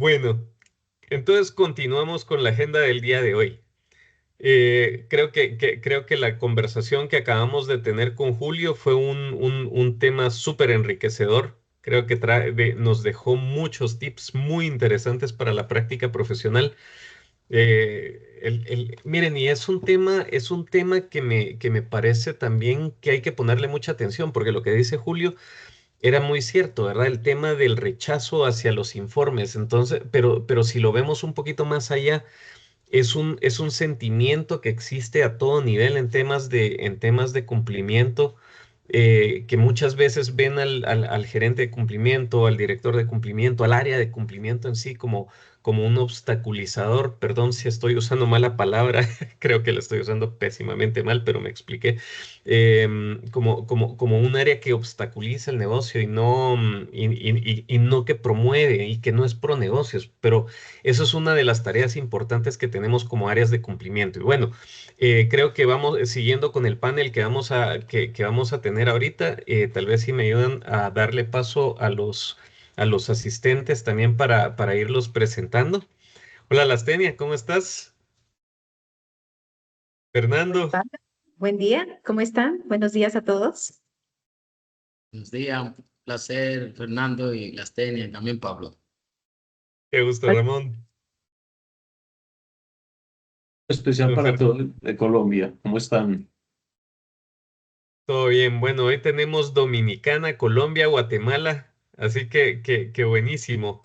Bueno, entonces continuamos con la agenda del día de hoy. Creo que la conversación que acabamos de tener con Julio fue un tema súper enriquecedor. Creo que nos dejó muchos tips muy interesantes para la práctica profesional. Miren, y es un tema que me parece también que hay que ponerle mucha atención, porque lo que dice Julio era muy cierto, ¿verdad? El tema del rechazo hacia los informes. Entonces, pero si lo vemos un poquito más allá, es un sentimiento que existe a todo nivel en temas de cumplimiento, que muchas veces ven al gerente de cumplimiento, al director de cumplimiento, al área de cumplimiento en sí como un obstaculizador. Perdón si estoy usando mala palabra, creo que la estoy usando pésimamente mal, pero me expliqué. Como un área que obstaculiza el negocio y no que promueve y que no es pro negocios, pero eso es una de las tareas importantes que tenemos como áreas de cumplimiento. Y bueno, creo que vamos siguiendo con el panel que vamos a tener ahorita. Tal vez si me ayudan a darle paso a los asistentes también para irlos presentando. Hola, Lastenia, ¿cómo estás? Fernando, Hola, buen día, ¿cómo están? Buenos días a todos. Buenos días, un placer, Fernando y Lastenia, y también Pablo. qué gusto, Hola. Ramón. Especial para Fer- todos de Colombia. ¿Cómo están? Todo bien. Bueno, hoy tenemos Dominicana, Colombia, Guatemala, así que buenísimo.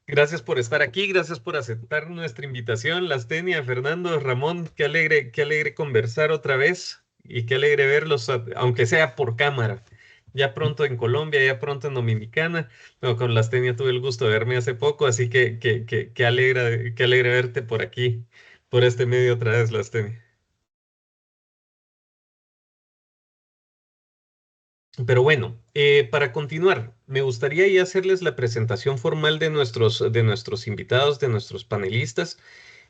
Gracias por estar aquí, gracias por aceptar nuestra invitación, Lastenia, Fernando, Ramón, qué alegre conversar otra vez y qué alegre verlos, aunque sea por cámara. Ya pronto en Colombia, ya pronto en Dominicana. No, con Lastenia tuve el gusto de verme hace poco, así que alegre verte por aquí, por este medio otra vez, Lastenia. Pero bueno, para continuar, me gustaría ya hacerles la presentación formal de nuestros invitados, de nuestros panelistas.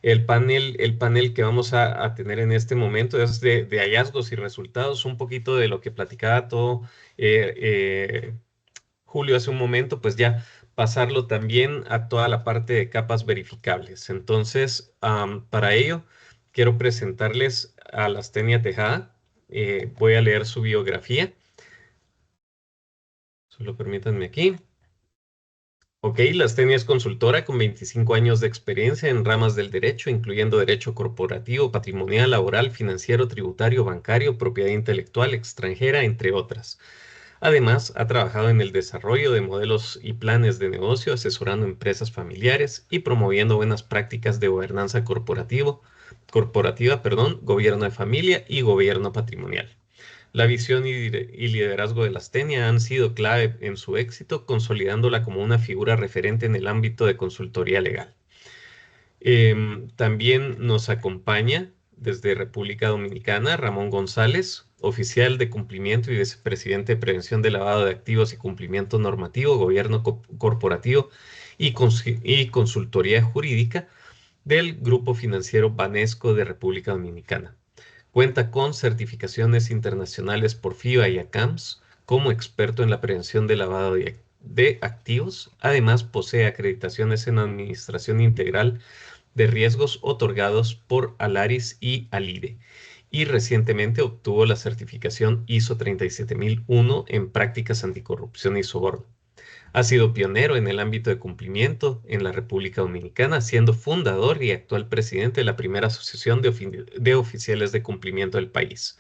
El panel que vamos a tener en este momento es de hallazgos y resultados, un poquito de lo que platicaba todo Julio hace un momento, pues ya pasarlo también a toda la parte de capas verificables. Entonces, para ello, quiero presentarles a Lastenia Tejada. Voy a leer su biografía. Solo permítanme aquí. Ok, Lastenia es consultora con 25 años de experiencia en ramas del derecho, incluyendo derecho corporativo, patrimonial, laboral, financiero, tributario, bancario, propiedad intelectual, extranjera, entre otras. Además, ha trabajado en el desarrollo de modelos y planes de negocio, asesorando empresas familiares y promoviendo buenas prácticas de gobernanza corporativa, gobierno de familia y gobierno patrimonial. La visión y liderazgo de Lastenia han sido clave en su éxito, consolidándola como una figura referente en el ámbito de consultoría legal. También nos acompaña desde República Dominicana Ramón González, oficial de cumplimiento y vicepresidente de prevención de lavado de activos y cumplimiento normativo, gobierno corporativo y consultoría jurídica del Grupo Financiero Banesco de República Dominicana. Cuenta con certificaciones internacionales por FIBA y ACAMS como experto en la prevención de lavado de activos. Además, posee acreditaciones en administración integral de riesgos otorgados por Alaris y Alide. Y recientemente obtuvo la certificación ISO 37001 en prácticas anticorrupción y soborno. Ha sido pionero en el ámbito de cumplimiento en la República Dominicana, siendo fundador y actual presidente de la primera asociación de oficiales de cumplimiento del país.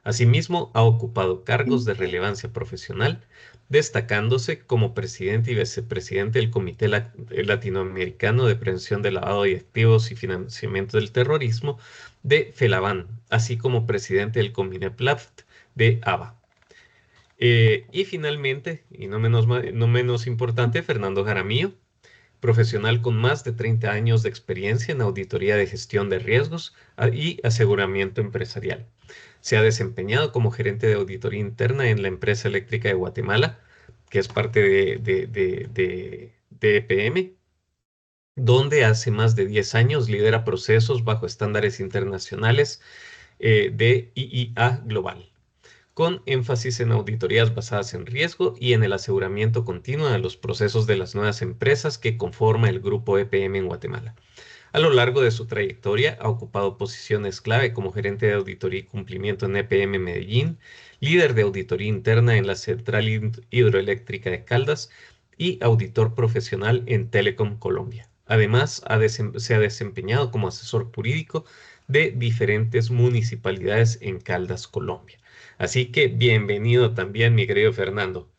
Asimismo, ha ocupado cargos de relevancia profesional, destacándose como presidente y vicepresidente del Comité Latinoamericano de Prevención de Lavado de Activos y Financiamiento del Terrorismo de FELABAN, así como presidente del COMINEPLAFT de ABA. Y finalmente, y no menos importante, Fernando Jaramillo, profesional con más de 30 años de experiencia en auditoría de gestión de riesgos y aseguramiento empresarial. Se ha desempeñado como gerente de auditoría interna en la empresa eléctrica de Guatemala, que es parte de EPM, donde hace más de 10 años lidera procesos bajo estándares internacionales de IIA Global. con énfasis en auditorías basadas en riesgo y en el aseguramiento continuo de los procesos de las nuevas empresas que conforma el grupo EPM en Guatemala. A lo largo de su trayectoria ha ocupado posiciones clave como gerente de auditoría y cumplimiento en EPM Medellín, líder de auditoría interna en la Central Hidroeléctrica de Caldas y auditor profesional en Telecom Colombia. Además, se ha desempeñado como asesor jurídico de diferentes municipalidades en Caldas, Colombia. Así que bienvenido también, mi querido Fernando.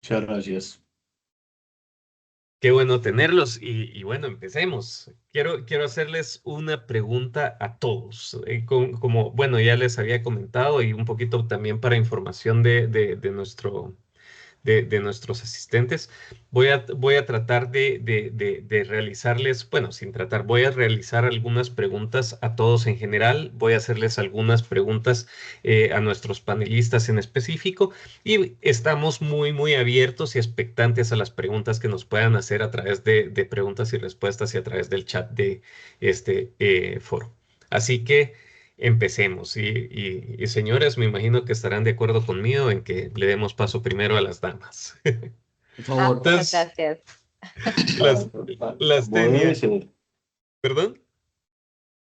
Muchas gracias. Qué bueno tenerlos y bueno, empecemos. Quiero hacerles una pregunta a todos. Como, bueno, ya les había comentado y un poquito también para información de nuestros asistentes. Voy a tratar de realizarles, bueno, sin tratar, voy a realizar algunas preguntas a todos en general, voy a hacerles algunas preguntas a nuestros panelistas en específico y estamos muy abiertos y expectantes a las preguntas que nos puedan hacer a través de preguntas y respuestas y a través del chat de este foro. Así que empecemos. Y señores, me imagino que estarán de acuerdo conmigo en que le demos paso primero a las damas. Por favor. Muchas Entonces, gracias. las Como debe tenía, ser, ¿perdón?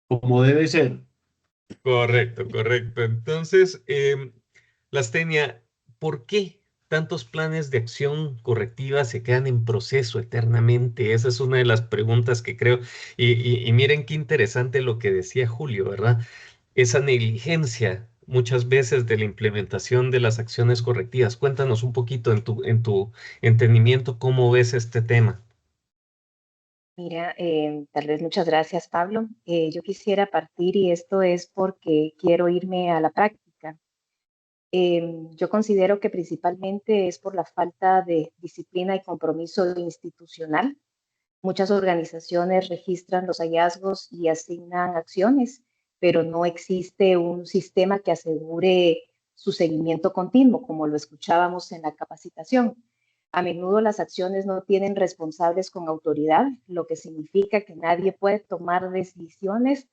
como debe ser. Correcto. Entonces, las tenía, ¿por qué tantos planes de acción correctiva se quedan en proceso eternamente? Esa es una de las preguntas que creo. Y miren qué interesante lo que decía Julio, ¿verdad? Esa negligencia muchas veces de la implementación de las acciones correctivas. Cuéntanos un poquito en tu entendimiento cómo ves este tema. Mira, tal vez muchas gracias, Pablo. Yo quisiera partir y esto es porque quiero irme a la práctica. Yo considero que principalmente es por la falta de disciplina y compromiso institucional. Muchas organizaciones registran los hallazgos y asignan acciones, pero no existe un sistema que asegure su seguimiento continuo, como lo escuchábamos en la capacitación. A menudo las acciones no tienen responsables con autoridad, lo que significa que nadie puede tomar decisiones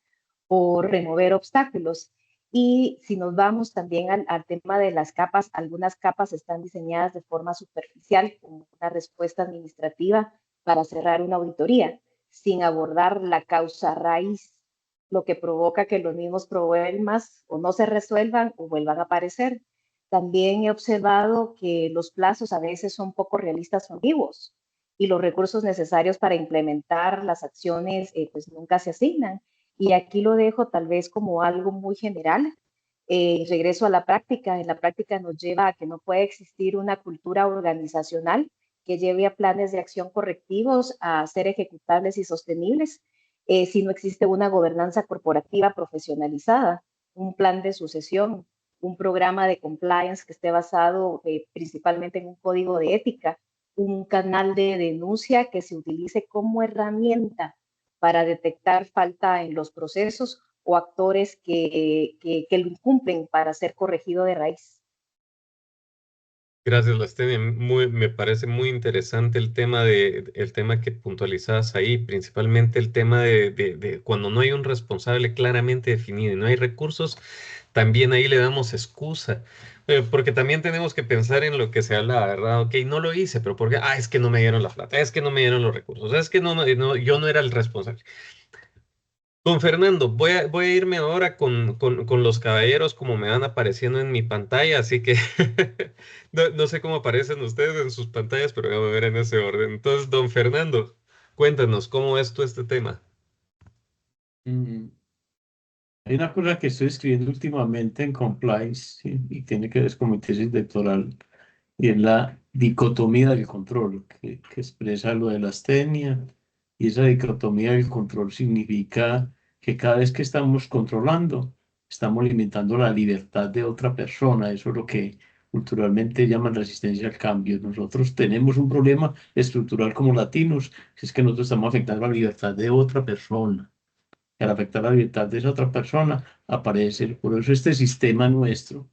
o remover obstáculos. Y si nos vamos también al tema de las capas, algunas capas están diseñadas de forma superficial, como una respuesta administrativa para cerrar una auditoría, sin abordar la causa raíz, lo que provoca que los mismos problemas o no se resuelvan o vuelvan a aparecer. También he observado que los plazos a veces son poco realistas o ambiguos y los recursos necesarios para implementar las acciones pues nunca se asignan. Y aquí lo dejo tal vez como algo muy general. Regreso a la práctica. En la práctica nos lleva a que no puede existir una cultura organizacional que lleve a planes de acción correctivos a ser ejecutables y sostenibles si no existe una gobernanza corporativa profesionalizada, un plan de sucesión, un programa de compliance que esté basado principalmente en un código de ética, un canal de denuncia que se utilice como herramienta para detectar falta en los procesos o actores que lo incumplen para ser corregido de raíz. Gracias, Lastenia. Me parece muy interesante el tema que puntualizabas ahí, principalmente el tema de cuando no hay un responsable claramente definido y no hay recursos, también ahí le damos excusa. Porque también tenemos que pensar en lo que se habla, ¿verdad? Ok, no lo hice, pero ¿por qué? Ah, es que no me dieron la plata, es que no me dieron los recursos, es que yo no era el responsable. Don Fernando, voy a irme ahora con los caballeros como me van apareciendo en mi pantalla, así que no sé cómo aparecen ustedes en sus pantallas, pero vamos a ver en ese orden. Entonces, don Fernando, cuéntanos, ¿cómo ves tú este tema? Mm, Hay una cosa que estoy escribiendo últimamente en compliance, ¿sí? Y tiene que ver con mi tesis doctoral, y es la dicotomía del control, que expresa lo de la astenia. Y esa dicotomía del control significa que cada vez que estamos controlando, estamos limitando la libertad de otra persona. Eso es lo que culturalmente llaman resistencia al cambio. Nosotros tenemos un problema estructural como latinos, que es que nosotros estamos afectando la libertad de otra persona. Y al afectar la libertad de esa otra persona, aparece. Por eso este sistema nuestro,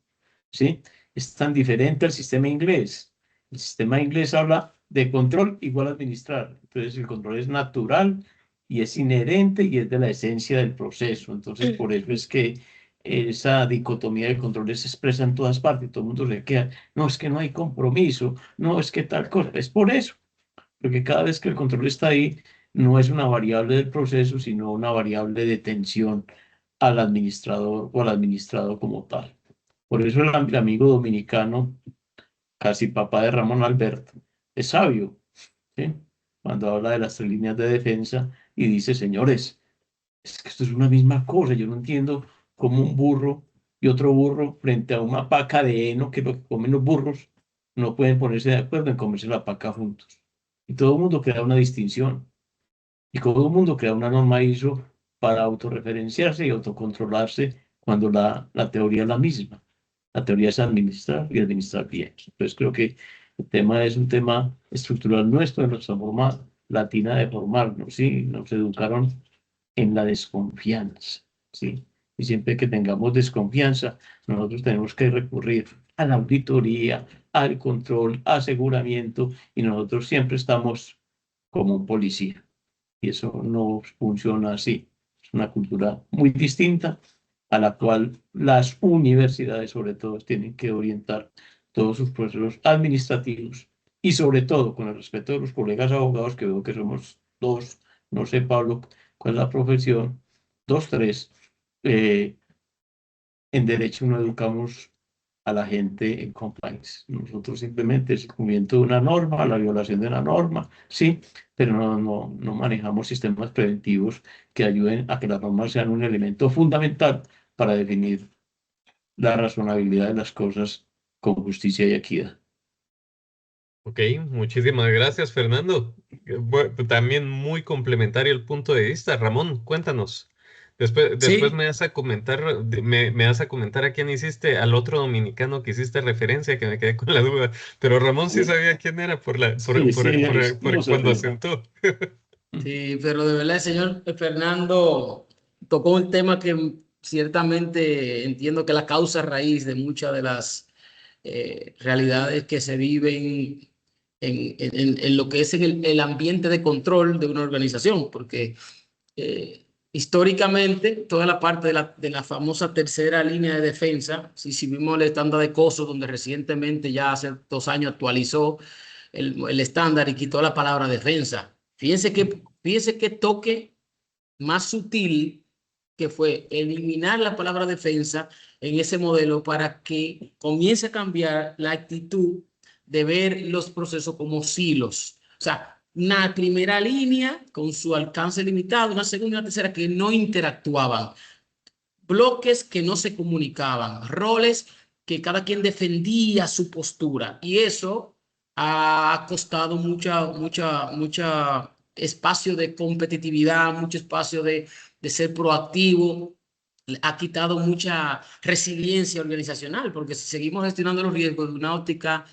¿sí? Es tan diferente al sistema inglés. El sistema inglés habla de control igual a administrar. Entonces el control es natural y es inherente y es de la esencia del proceso. Entonces por eso es que esa dicotomía de controles se expresa en todas partes, todo el mundo se queda, no, es que no hay compromiso, no, es que tal cosa, es por eso, porque cada vez que el control está ahí, no es una variable del proceso, sino una variable de tensión al administrador o al administrado como tal. Por eso el amigo dominicano, casi papá de Ramón Alberto, es sabio, ¿sí? Cuando habla de las 3 líneas de defensa y dice, señores, es que esto es una misma cosa, yo no entiendo cómo un burro y otro burro frente a una paca de heno, que es lo que comen los burros, no pueden ponerse de acuerdo en comerse la paca juntos. Y todo el mundo crea una distinción. Y todo el mundo crea una norma ISO para autorreferenciarse y autocontrolarse cuando la teoría es la misma. La teoría es administrar y administrar bien. Entonces creo que el tema es un tema estructural nuestro, de nuestra forma latina de formarnos, ¿sí? Nos educaron en la desconfianza, ¿sí? Y siempre que tengamos desconfianza, nosotros tenemos que recurrir a la auditoría, al control, aseguramiento, y nosotros siempre estamos como un policía. Y eso no funciona así. Es una cultura muy distinta a la cual las universidades, sobre todo, tienen que orientar todos sus procesos administrativos y, sobre todo, con el respeto de los colegas abogados, que veo que somos dos, no sé, Pablo, cuál es la profesión, dos, tres. eh, en derecho no educamos a la gente en compliance. Nosotros simplemente es el cumplimiento de una norma, la violación de una norma, sí, pero no manejamos sistemas preventivos que ayuden a que las normas sean un elemento fundamental para definir la razonabilidad de las cosas con justicia y equidad. Ok, muchísimas gracias, Fernando. También muy complementario el punto de vista. Ramón, cuéntanos. Después Sí, me vas a comentar, me vas a comentar a quién hiciste, al otro dominicano que hiciste referencia, que me quedé con la duda. Pero Ramón sí sabía quién era Sí, sí, ahí por estamos cuando arriba. asentó. sí, pero de verdad el señor Fernando tocó un tema que ciertamente entiendo que es la causa raíz de muchas de las realidades que se viven en lo que es en el ambiente de control de una organización, porque históricamente toda la parte de la famosa tercera línea de defensa, si vimos el estándar de COSO, donde recientemente ya hace 2 años actualizó el estándar y quitó la palabra defensa. Fíjense que toque más sutil que fue eliminar la palabra defensa en ese modelo para que comience a cambiar la actitud de ver los procesos como silos. O sea, una primera línea con su alcance limitado, una segunda y una tercera que no interactuaban, bloques que no se comunicaban, roles que cada quien defendía su postura. Y eso ha costado mucha espacio de competitividad, mucho espacio de ser proactivo, ha quitado mucha resiliencia organizacional, porque si seguimos gestionando los riesgos de una óptica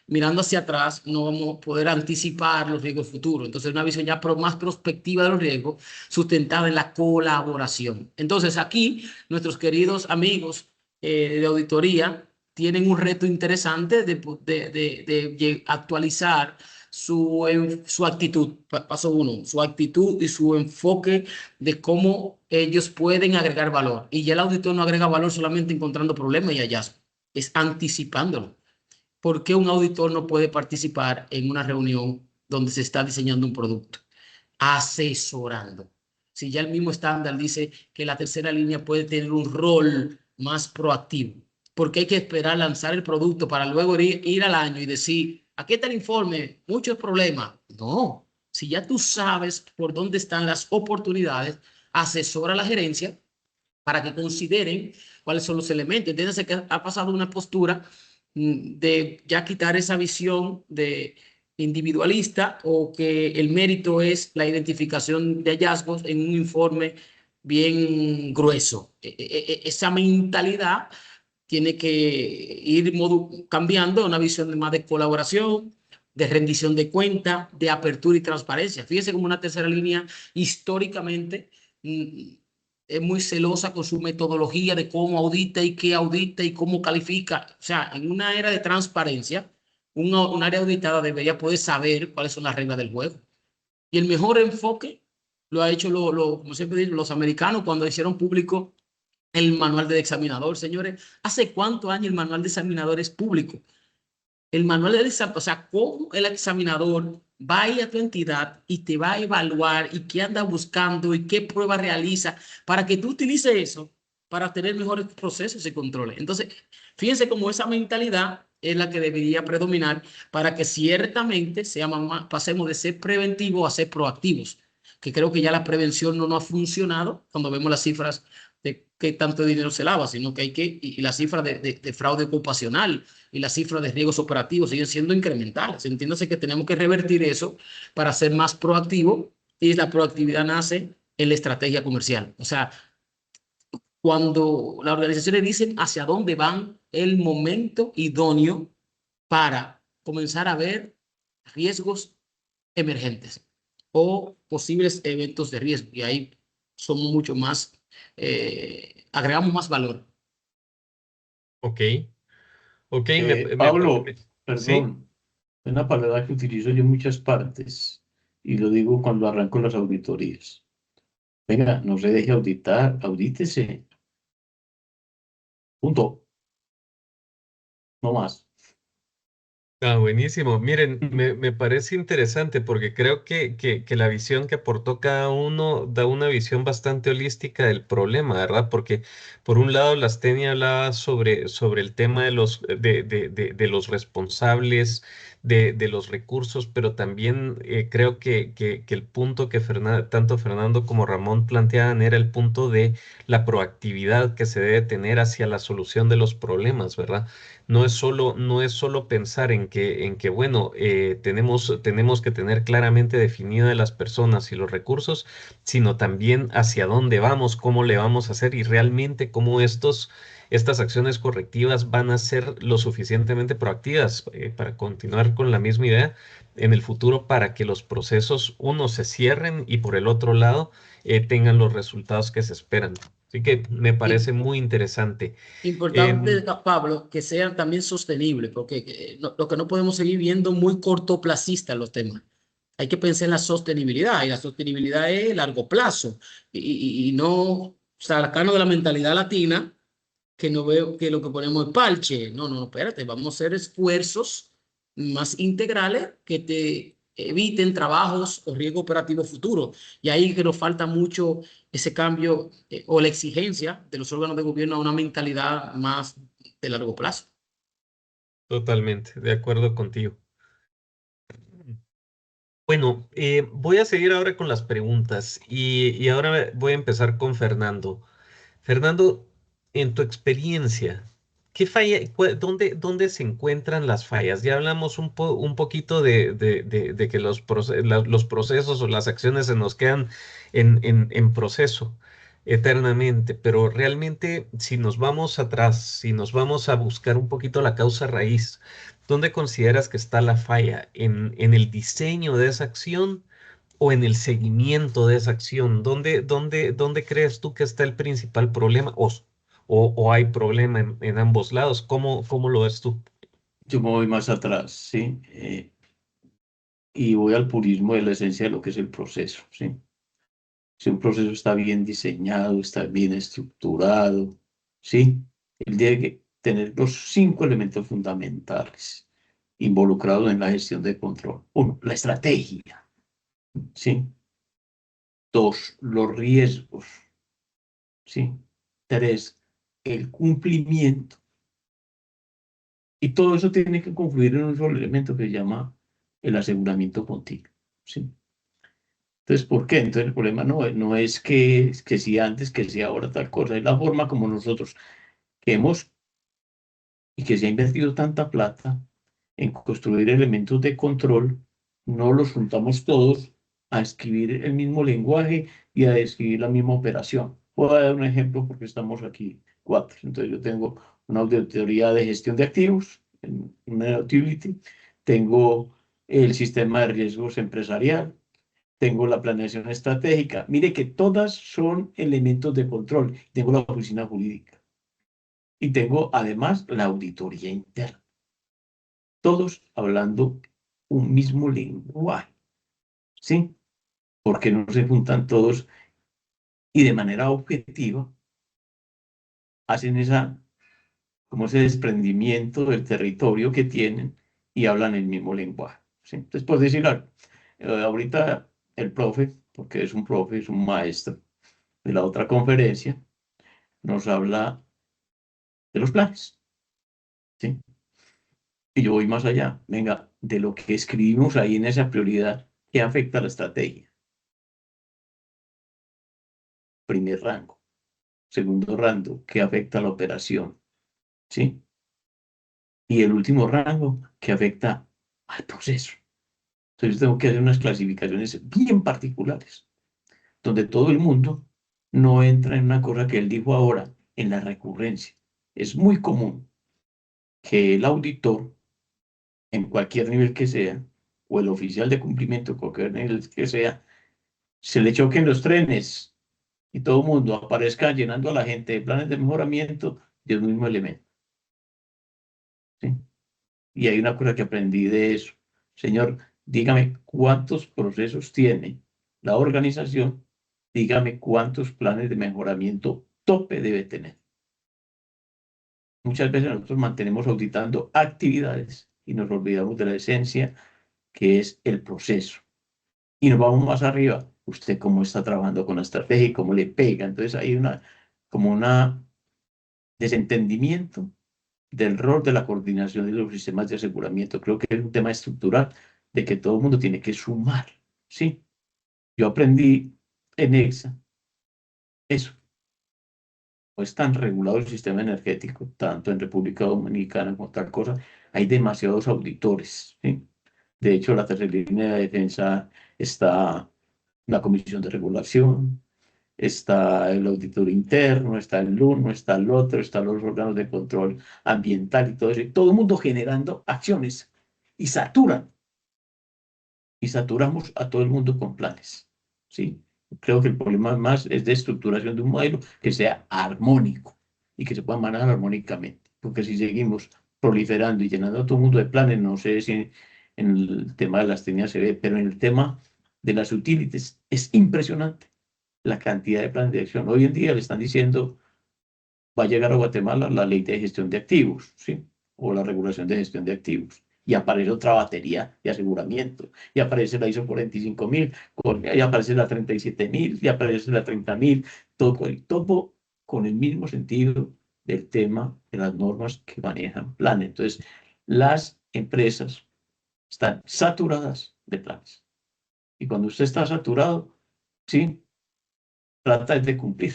mirando hacia atrás, no vamos a poder anticipar los riesgos futuros. Entonces, una visión ya más prospectiva de los riesgos, sustentada en la colaboración. Entonces, aquí, nuestros queridos amigos de auditoría tienen un reto interesante de actualizar su actitud. Paso uno, su actitud y su enfoque de cómo ellos pueden agregar valor. Y ya el auditor no agrega valor solamente encontrando problemas y hallazgos, es anticipándolo. ¿Por qué un auditor no puede participar en una reunión donde se está diseñando un producto? Asesorando. Si ya el mismo estándar dice que la tercera línea puede tener un rol más proactivo, porque hay que esperar lanzar el producto para luego ir al año y decir, aquí está el informe, muchos problemas. No, si ya tú sabes por dónde están las oportunidades, asesora a la gerencia para que consideren cuáles son los elementos. Entiéndase que ha pasado una postura de ya quitar esa visión de individualista o que el mérito es la identificación de hallazgos en un informe bien grueso. Esa mentalidad tiene que ir cambiando a una visión más de colaboración, de rendición de cuentas, de apertura y transparencia. Fíjese como una tercera línea históricamente es muy celosa con su metodología de cómo audita y qué audita y cómo califica. O sea, en una era de transparencia, un área auditada debería poder saber cuáles son las reglas del juego. Y el mejor enfoque lo ha hecho, como siempre digo, los americanos cuando hicieron público El manual del examinador, señores. ¿Hace cuántos años el manual de examinador es público? El manual del examinador, o sea, cómo el examinador va a ir a tu entidad y te va a evaluar y qué anda buscando y qué prueba realiza para que tú utilices eso para tener mejores procesos y controles. Entonces, fíjense cómo esa mentalidad es la que debería predominar para que ciertamente pasemos de ser preventivos a ser proactivos, que creo que ya la prevención no nos ha funcionado cuando vemos las cifras de qué tanto dinero se lava, sino que hay que, y las cifras de fraude ocupacional y las cifras de riesgos operativos siguen siendo incrementales. Entiéndase que tenemos que revertir eso para ser más proactivo y la proactividad nace en la estrategia comercial. O sea, cuando las organizaciones dicen hacia dónde van, el momento idóneo para comenzar a ver riesgos emergentes o posibles eventos de riesgo. Y ahí somos mucho más, agregamos más valor. Ok, ok, Pablo, sí, perdón, una palabra que utilizo yo en muchas partes y lo digo cuando arranco las auditorías. Venga, no se deje auditar, audítese. Punto. No más. buenísimo. Miren, me parece interesante porque creo que la visión que aportó cada uno da una visión bastante holística del problema, ¿verdad? Porque por un lado, Lastenia hablaba sobre el tema de los responsables, de los recursos, pero también creo que el punto que tanto Fernando como Ramón planteaban era el punto de la proactividad que se debe tener hacia la solución de los problemas, ¿verdad? No es solo pensar en que bueno, tenemos que tener claramente definidas las personas y los recursos, sino también hacia dónde vamos, cómo le vamos a hacer y realmente cómo estas acciones correctivas van a ser lo suficientemente proactivas para continuar con la misma idea en el futuro para que los procesos, uno, se cierren y por el otro lado, tengan los resultados que se esperan. Así que me Y parece muy interesante. importante, Em, Pablo, que sean también sostenibles, porque lo que no podemos seguir viendo muy cortoplacistas los temas. Hay que pensar en la sostenibilidad y la sostenibilidad es largo plazo y no sacarnos de la mentalidad latina que no veo que lo que ponemos es parche. No, no, no, espérate, vamos a hacer esfuerzos más integrales que te eviten trabajos o riesgo operativo futuro. Y ahí que nos falta mucho ese cambio o la exigencia de los órganos de gobierno a una mentalidad más de largo plazo. Totalmente, de acuerdo contigo. Bueno, voy a seguir ahora con las preguntas y ahora voy a empezar con Fernando. Fernando, en tu experiencia, ¿qué falla, dónde se encuentran las fallas? Ya hablamos un poquito de que los procesos o las acciones se nos quedan en proceso eternamente, pero realmente si nos vamos atrás, si nos vamos a buscar un poquito la causa raíz, ¿dónde consideras que está la falla? ¿En el diseño de esa acción o en el seguimiento de esa acción? ¿Dónde crees tú que está el principal problema? ¿O hay problema en ambos lados? ¿Cómo lo ves tú? Yo me voy más atrás, ¿sí? Y voy al purismo de la esencia de lo que es el proceso, ¿sí? Si un proceso está bien diseñado, está bien estructurado, ¿sí? Él tiene que tener los 5 elementos fundamentales involucrados en la gestión de control. Uno, la estrategia, ¿sí? Dos, los riesgos, ¿sí? Tres, el cumplimiento. Y todo eso tiene que confluir en un solo elemento que se llama el aseguramiento continuo, ¿sí? Entonces, ¿por qué? Entonces, el problema no es que si antes, que si ahora tal cosa, es la forma como nosotros que hemos y que se ha invertido tanta plata en construir elementos de control, no los juntamos todos a escribir el mismo lenguaje y a describir la misma operación. Voy a dar un ejemplo porque estamos aquí 4. Entonces, yo tengo una auditoría de gestión de activos, una utility, tengo el sistema de riesgos empresarial, tengo la planeación estratégica. Mire que todas son elementos de control. Tengo la oficina jurídica y tengo además la auditoría interna. Todos hablando un mismo lenguaje, ¿sí? Porque no se juntan todos y de manera objetiva hacen como ese desprendimiento del territorio que tienen y hablan el mismo lenguaje, ¿sí? Entonces, por decir algo, ahorita el profe, porque es un profe, es un maestro de la otra conferencia, nos habla de los planes, ¿sí? Y yo voy más allá, venga, de lo que escribimos ahí en esa prioridad, ¿qué afecta a la estrategia? Primer rango. Segundo rango, ¿qué afecta a la operación? ¿Sí? Y el último rango, ¿qué afecta al proceso? Entonces tengo que hacer unas clasificaciones bien particulares, donde todo el mundo no entra en una cosa que él dijo ahora, en la recurrencia. Es muy común que el auditor, en cualquier nivel que sea, o el oficial de cumplimiento, cualquier nivel que sea, se le choquen los trenes y todo el mundo aparezca llenando a la gente de planes de mejoramiento del mismo elemento, ¿sí? Y hay una cosa que aprendí de eso. Señor, dígame cuántos procesos tiene la organización, dígame cuántos planes de mejoramiento tope debe tener. Muchas veces nosotros mantenemos auditando actividades y nos olvidamos de la esencia, que es el proceso. Y nos vamos más arriba. Usted cómo está trabajando con la estrategia y cómo le pega. Entonces hay como una desentendimiento del rol de la coordinación de los sistemas de aseguramiento. Creo que es un tema estructural de que todo el mundo tiene que sumar, ¿sí? Yo aprendí en EXA eso. No es tan regulado el sistema energético, tanto en República Dominicana como tal cosa. Hay demasiados auditores, ¿sí? De hecho, la tercera línea de defensa está la Comisión de Regulación, está el auditor interno, está el uno, está el otro, están los órganos de control ambiental y todo eso. Y todo el mundo generando acciones y saturan. Y saturamos a todo el mundo con planes, ¿sí? Creo que el problema más es de estructuración de un modelo que sea armónico y que se pueda manejar armónicamente. Porque si seguimos proliferando y llenando a todo el mundo de planes, no sé si en el tema de las técnicas se ve, pero en el tema de las utilities es impresionante la cantidad de planes de acción. Hoy en día le están diciendo, va a llegar a Guatemala la ley de gestión de activos, ¿sí? O la regulación de gestión de activos. Y aparece otra batería de aseguramiento. Y aparece la ISO 45000, y aparece la 37000, y aparece la 30000, todo con el mismo sentido del tema de las normas que manejan planes. Entonces, las empresas están saturadas de planes. Y cuando usted está saturado, ¿sí? Trata de cumplir.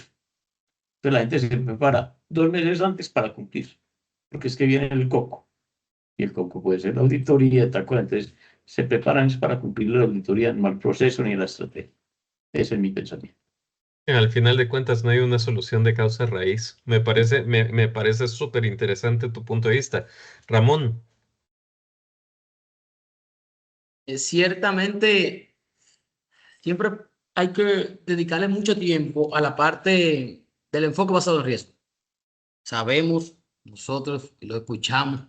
Entonces la gente se prepara 2 meses antes para cumplir, porque es que viene el coco, y el coco puede ser la auditoría, tal cual. Entonces se preparan para cumplir la auditoría, no el proceso ni la estrategia. Ese es mi pensamiento. Al final de cuentas no hay una solución de causa raíz. Me parece súper interesante tu punto de vista. Ramón, Ciertamente, siempre hay que dedicarle mucho tiempo a la parte del enfoque basado en riesgo. Sabemos nosotros y lo escuchamos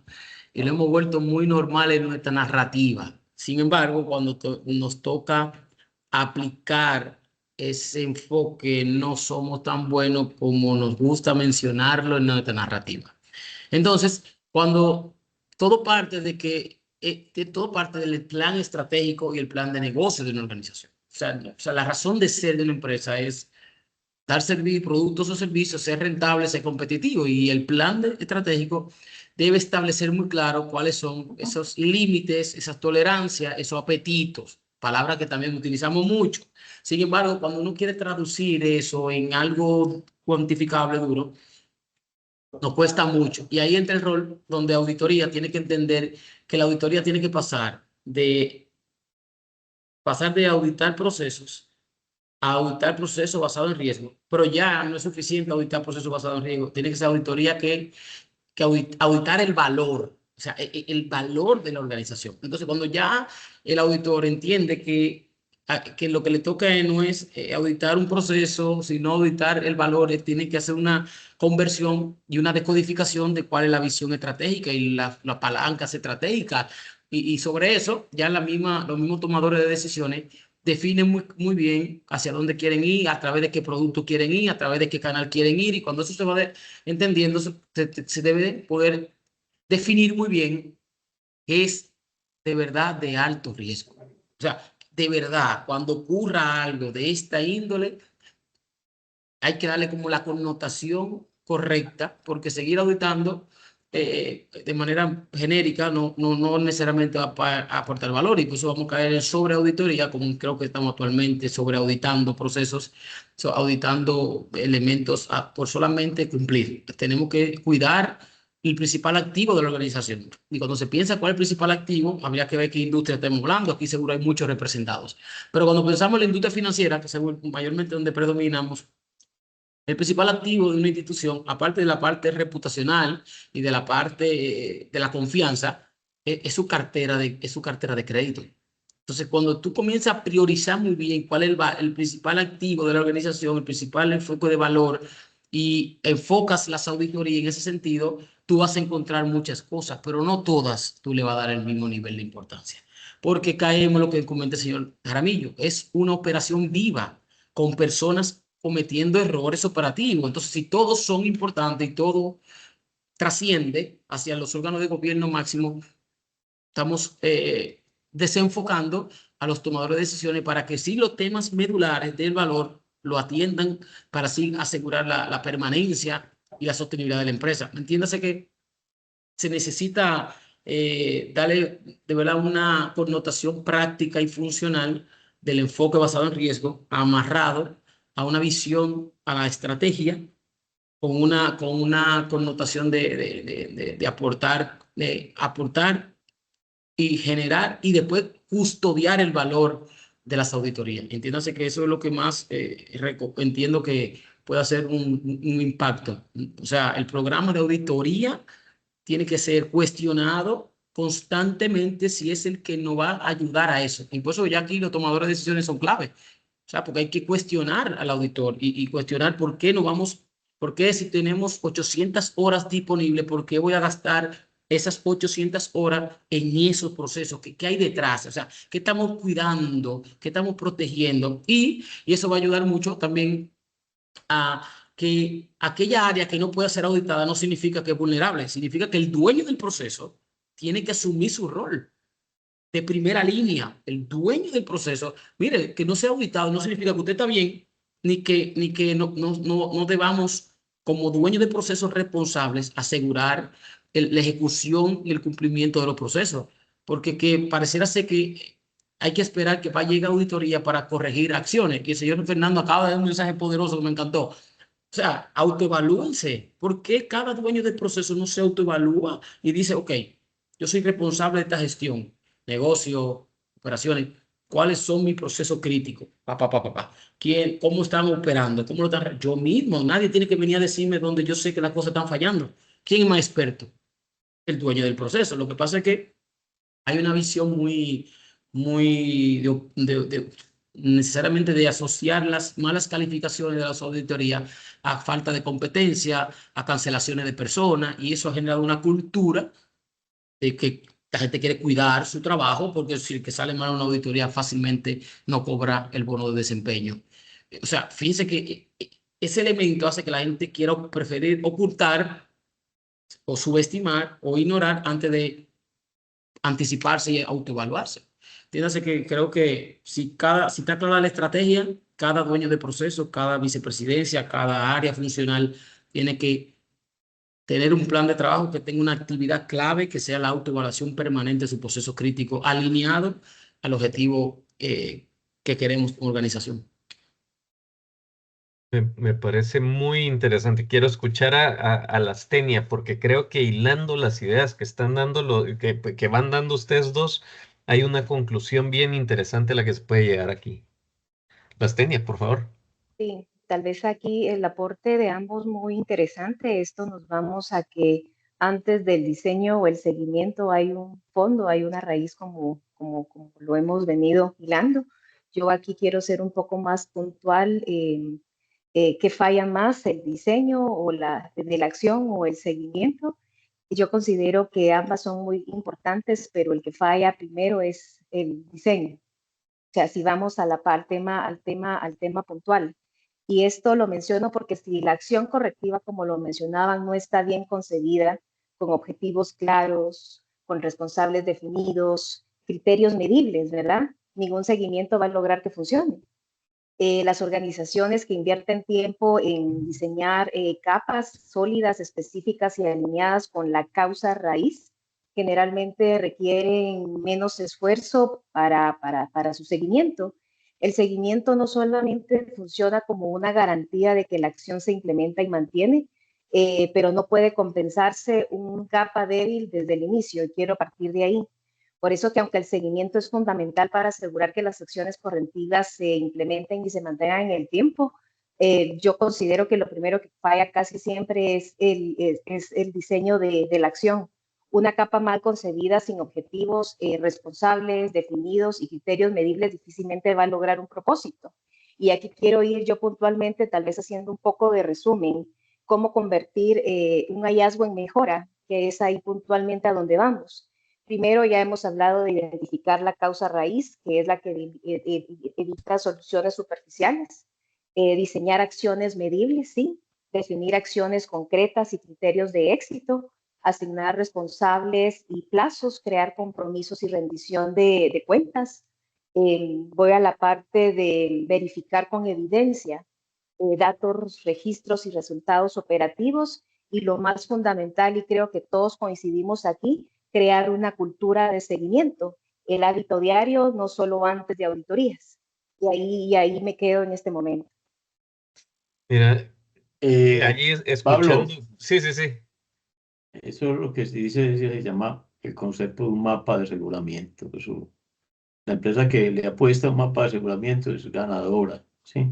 y lo hemos vuelto muy normal en nuestra narrativa. Sin embargo, cuando nos toca aplicar ese enfoque, no somos tan buenos como nos gusta mencionarlo en nuestra narrativa. Entonces, cuando todo parte todo parte del plan estratégico y el plan de negocio de una organización. O sea, la razón de ser de una empresa es dar productos o servicios, ser rentable, ser competitivo. Y el plan estratégico debe establecer muy claro cuáles son esos límites, esas tolerancias, esos apetitos, palabras que también utilizamos mucho. Sin embargo, cuando uno quiere traducir eso en algo cuantificable, duro, nos cuesta mucho. Y ahí entra el rol donde auditoría tiene que entender que la auditoría tiene que pasar de auditar procesos a auditar procesos basados en riesgo, pero ya no es suficiente auditar procesos basados en riesgo, tiene que ser auditoría que auditar el valor, o sea, el valor de la organización. Entonces, cuando ya el auditor entiende que lo que le toca no es auditar un proceso, sino auditar el valor, tiene que hacer una conversión y una decodificación de cuál es la visión estratégica y las palancas estratégicas. Y sobre eso, ya los mismos tomadores de decisiones definen muy bien hacia dónde quieren ir, a través de qué producto quieren ir, a través de qué canal quieren ir, y cuando eso se va entendiendo, se debe poder definir muy bien qué es de verdad de alto riesgo. O sea, de verdad, cuando ocurra algo de esta índole, hay que darle como la connotación correcta, porque seguir auditando de manera genérica no necesariamente va a aportar valor, y por eso vamos a caer en sobreauditoría, como creo que estamos actualmente sobreauditando procesos, auditando elementos por solamente cumplir. Tenemos que cuidar el principal activo de la organización. Y cuando se piensa cuál es el principal activo, habría que ver qué industria estamos hablando. Aquí seguro hay muchos representados. Pero cuando pensamos en la industria financiera, que es mayormente donde predominamos, el principal activo de una institución, aparte de la parte reputacional y de la parte de la confianza, es su cartera de crédito. Entonces, cuando tú comienzas a priorizar muy bien cuál es el principal activo de la organización, el principal enfoque de valor, y enfocas las auditorías en ese sentido, tú vas a encontrar muchas cosas, pero no todas tú le vas a dar el mismo nivel de importancia. Porque caemos en lo que comenta el señor Jaramillo, es una operación viva, con personas cometiendo errores operativos. Entonces, si todos son importantes y todo trasciende hacia los órganos de gobierno máximo, estamos desenfocando a los tomadores de decisiones para que sí los temas medulares del valor lo atiendan, para así asegurar la permanencia y la sostenibilidad de la empresa. Entiéndase que se necesita darle de verdad una connotación práctica y funcional del enfoque basado en riesgo, amarrado a una visión, a la estrategia, con una connotación de aportar y generar, y después custodiar el valor de las auditorías. Entiéndase que eso es lo que más entiendo que puede hacer un impacto. O sea, el programa de auditoría tiene que ser cuestionado constantemente si es el que nos va a ayudar a eso. Y por eso ya aquí los tomadores de decisiones son clave. O sea, porque hay que cuestionar al auditor y cuestionar por qué no vamos, por qué si tenemos 800 horas disponibles, por qué voy a gastar esas 800 horas en esos procesos. ¿Qué hay detrás? O sea, ¿qué estamos cuidando? ¿Qué estamos protegiendo? Y eso va a ayudar mucho también a que aquella área que no pueda ser auditada no significa que es vulnerable, significa que el dueño del proceso tiene que asumir su rol de primera línea, el dueño del proceso. Mire, que no sea auditado no significa que usted está bien, ni que no debamos, como dueño de procesos responsables, asegurar la ejecución y el cumplimiento de los procesos, porque que pareciera ser que hay que esperar que vaya a auditoría para corregir acciones. Y el señor Fernando acaba de dar un mensaje poderoso que me encantó. O sea, autoevalúense. ¿Por qué cada dueño del proceso no se autoevalúa y dice, ok, yo soy responsable de esta gestión, negocio, operaciones, cuáles son mis procesos críticos? ¿Quién, cómo están operando? ¿Cómo lo están? Yo mismo, nadie tiene que venir a decirme donde yo sé que las cosas están fallando. ¿Quién es más experto? El dueño del proceso. Lo que pasa es que hay una visión muy necesariamente de asociar las malas calificaciones de las auditorías a falta de competencia, a cancelaciones de personas, y eso ha generado una cultura de que la gente quiere cuidar su trabajo, porque si el que sale mal en una auditoría fácilmente no cobra el bono de desempeño. O sea, fíjense que ese elemento hace que la gente quiera preferir ocultar o subestimar o ignorar antes de anticiparse y autoevaluarse. Entiéndase que creo que si está clara la estrategia, cada dueño de proceso, cada vicepresidencia, cada área funcional tiene que tener un plan de trabajo que tenga una actividad clave, que sea la autoevaluación permanente de su proceso crítico, alineado al objetivo que queremos como organización. Me parece muy interesante. Quiero escuchar a las Tenia, porque creo que hilando las ideas que están dando, que van dando ustedes dos, hay una conclusión bien interesante a la que se puede llegar aquí. Las Tenia, por favor. Sí, tal vez aquí el aporte de ambos muy interesante. Esto nos vamos a que antes del diseño o el seguimiento hay un fondo, hay una raíz como lo hemos venido hilando. Yo aquí quiero ser un poco más puntual. ¿Qué falla más, el diseño o de la acción o el seguimiento? Yo considero que ambas son muy importantes, pero el que falla primero es el diseño. O sea, si vamos a al tema puntual. Y esto lo menciono porque si la acción correctiva, como lo mencionaban, no está bien concebida, con objetivos claros, con responsables definidos, criterios medibles, ¿verdad? Ningún seguimiento va a lograr que funcione. Las organizaciones que invierten tiempo en diseñar capas sólidas, específicas y alineadas con la causa raíz, generalmente requieren menos esfuerzo para su seguimiento. El seguimiento no solamente funciona como una garantía de que la acción se implementa y mantiene, pero no puede compensarse un capa débil desde el inicio, y quiero partir de ahí. Por eso que aunque el seguimiento es fundamental para asegurar que las acciones correctivas se implementen y se mantengan en el tiempo, yo considero que lo primero que falla casi siempre es el diseño de la acción. Una capa mal concebida, sin objetivos responsables, definidos y criterios medibles, difícilmente va a lograr un propósito. Y aquí quiero ir yo puntualmente, tal vez haciendo un poco de resumen, cómo convertir un hallazgo en mejora, que es ahí puntualmente a donde vamos. Primero ya hemos hablado de identificar la causa raíz, que es la que evita soluciones superficiales, diseñar acciones medibles, sí, definir acciones concretas y criterios de éxito, asignar responsables y plazos, crear compromisos y rendición de cuentas. Voy a la parte de verificar con evidencia datos, registros y resultados operativos, y lo más fundamental, y creo que todos coincidimos aquí, crear una cultura de seguimiento, el hábito diario, no solo antes de auditorías. Y ahí me quedo en este momento. Mira, Eh, allí escuchando, Pablo, sí, sí, sí. eso es lo que se dice, se llama el concepto de un mapa de aseguramiento. La empresa que le apuesta a un mapa de aseguramiento es ganadora, ¿sí?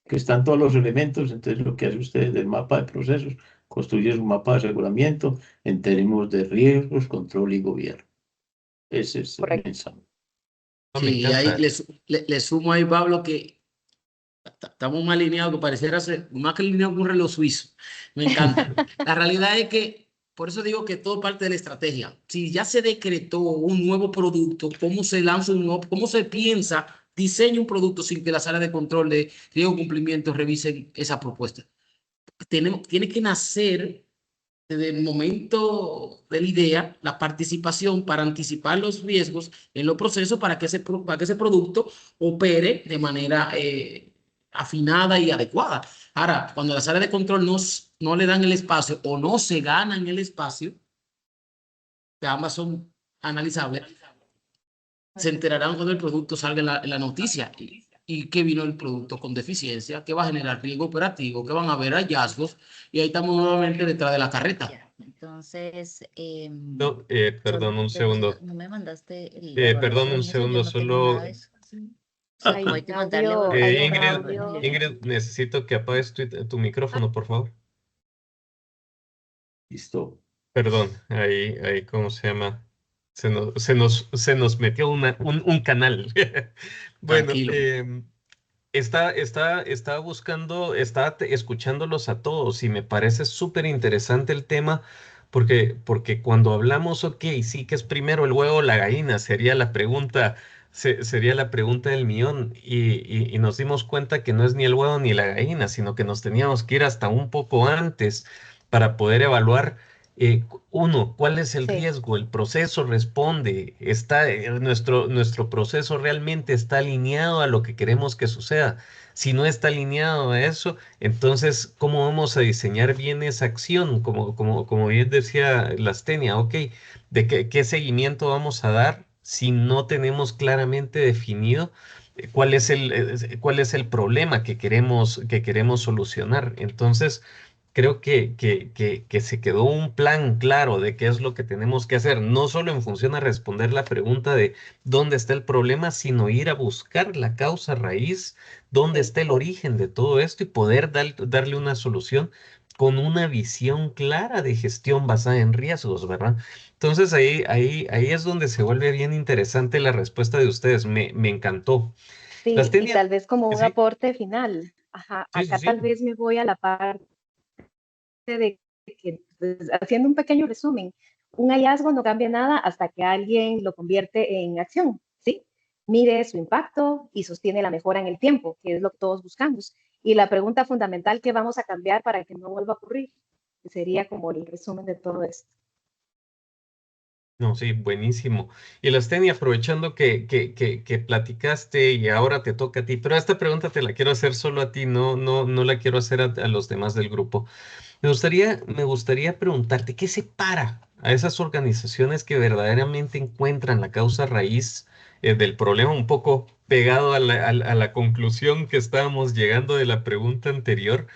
Que están todos los elementos, entonces lo que hace usted del mapa de procesos, construye un mapa de aseguramiento en términos de riesgos, control y gobierno. Ese es el Correcto. mensaje. No, me Sí, y ahí encanta. le sumo ahí, Pablo, que estamos más alineados, que pareciera ser más que alineado con un reloj suizo. Me encanta. La realidad es que, por eso digo que todo parte de la estrategia. Si ya se decretó un nuevo producto, ¿cómo se lanza un nuevo, cómo se piensa, diseña un producto sin que la sala de control de riesgo cumplimiento revise esa propuesta? Tiene que nacer desde el momento de la idea, la participación para anticipar los riesgos en los procesos para que ese producto opere de manera afinada y adecuada. Ahora, cuando las áreas de control no le dan el espacio o no se ganan el espacio, que ambas son analizables, se enterarán cuando el producto salga en la noticia y que vino el producto con deficiencia, que va a generar riesgo operativo, que van a haber hallazgos, y ahí estamos nuevamente detrás de la carreta. Ya, entonces, No, perdón, un no, segundo. no me mandaste la Perdón, un evaluación y eso, yo segundo, no tengo solo. nada de eso. O Hay como hay un que mandar la audio, hay un evaluación, Ingrid, ¿cómo audio. le hago? Ingrid, necesito que apagues tu micrófono, por favor. Listo. Perdón, ahí, ¿cómo se llama? Se nos metió un canal. Bueno, Tranquilo. está buscando, escuchándolos a todos y me parece súper interesante el tema porque cuando hablamos, ok, sí que es primero el huevo o la gallina, sería la pregunta del millón y nos dimos cuenta que no es ni el huevo ni la gallina, sino que nos teníamos que ir hasta un poco antes para poder evaluar. Uno, ¿cuál es el Sí, riesgo? ¿El proceso responde? ¿Nuestro proceso realmente está alineado a lo que queremos que suceda? Si no está alineado a eso, entonces, ¿cómo vamos a diseñar bien esa acción? Como bien decía Lastenia, ok, ¿de qué seguimiento vamos a dar si no tenemos claramente definido cuál es el problema que queremos solucionar? Entonces, creo que se quedó un plan claro de qué es lo que tenemos que hacer, no solo en función a responder la pregunta de dónde está el problema, sino ir a buscar la causa raíz, dónde sí. está el origen de todo esto y poder darle una solución con una visión clara de gestión basada en riesgos, ¿verdad? Entonces ahí es donde se vuelve bien interesante la respuesta de ustedes. Me encantó. Las Sí, y tenía, tal vez como un sí, aporte final. Ajá, sí, sí, acá tal sí. vez me voy a la parte de que, pues, haciendo un pequeño resumen, un hallazgo no cambia nada hasta que alguien lo convierte en acción, ¿sí? mide su impacto y sostiene la mejora en el tiempo, que es lo que todos buscamos. Y la pregunta fundamental que vamos a cambiar para que no vuelva a ocurrir, que sería como el resumen de todo esto. No, sí, buenísimo. Y Lastenia, aprovechando que platicaste y ahora te toca a ti, pero esta pregunta te la quiero hacer solo a ti, no la quiero hacer a los demás del grupo. Me gustaría preguntarte, ¿qué separa a esas organizaciones que verdaderamente encuentran la causa raíz del problema, un poco pegado a la conclusión que estábamos llegando de la pregunta anterior?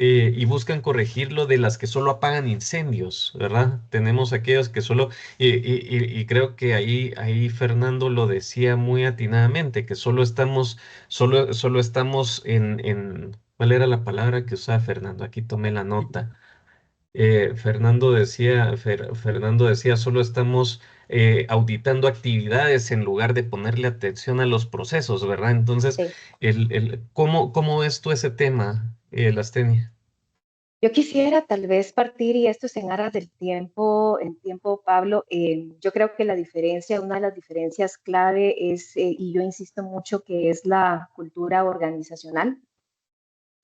Y buscan corregirlo de las que solo apagan incendios, ¿verdad? Tenemos aquellas que solo, y creo que ahí Fernando lo decía muy atinadamente, que solo estamos ¿cuál era la palabra que usaba Fernando? Aquí tomé la nota. Fernando decía, solo estamos auditando actividades en lugar de ponerle atención a los procesos, ¿verdad? Entonces, Sí. ¿cómo ves tú ese tema, Lastenia? Yo quisiera tal vez partir, y esto es en aras del tiempo, en tiempo, Pablo, yo creo que la diferencia, una de las diferencias clave es, y yo insisto mucho, que es la cultura organizacional.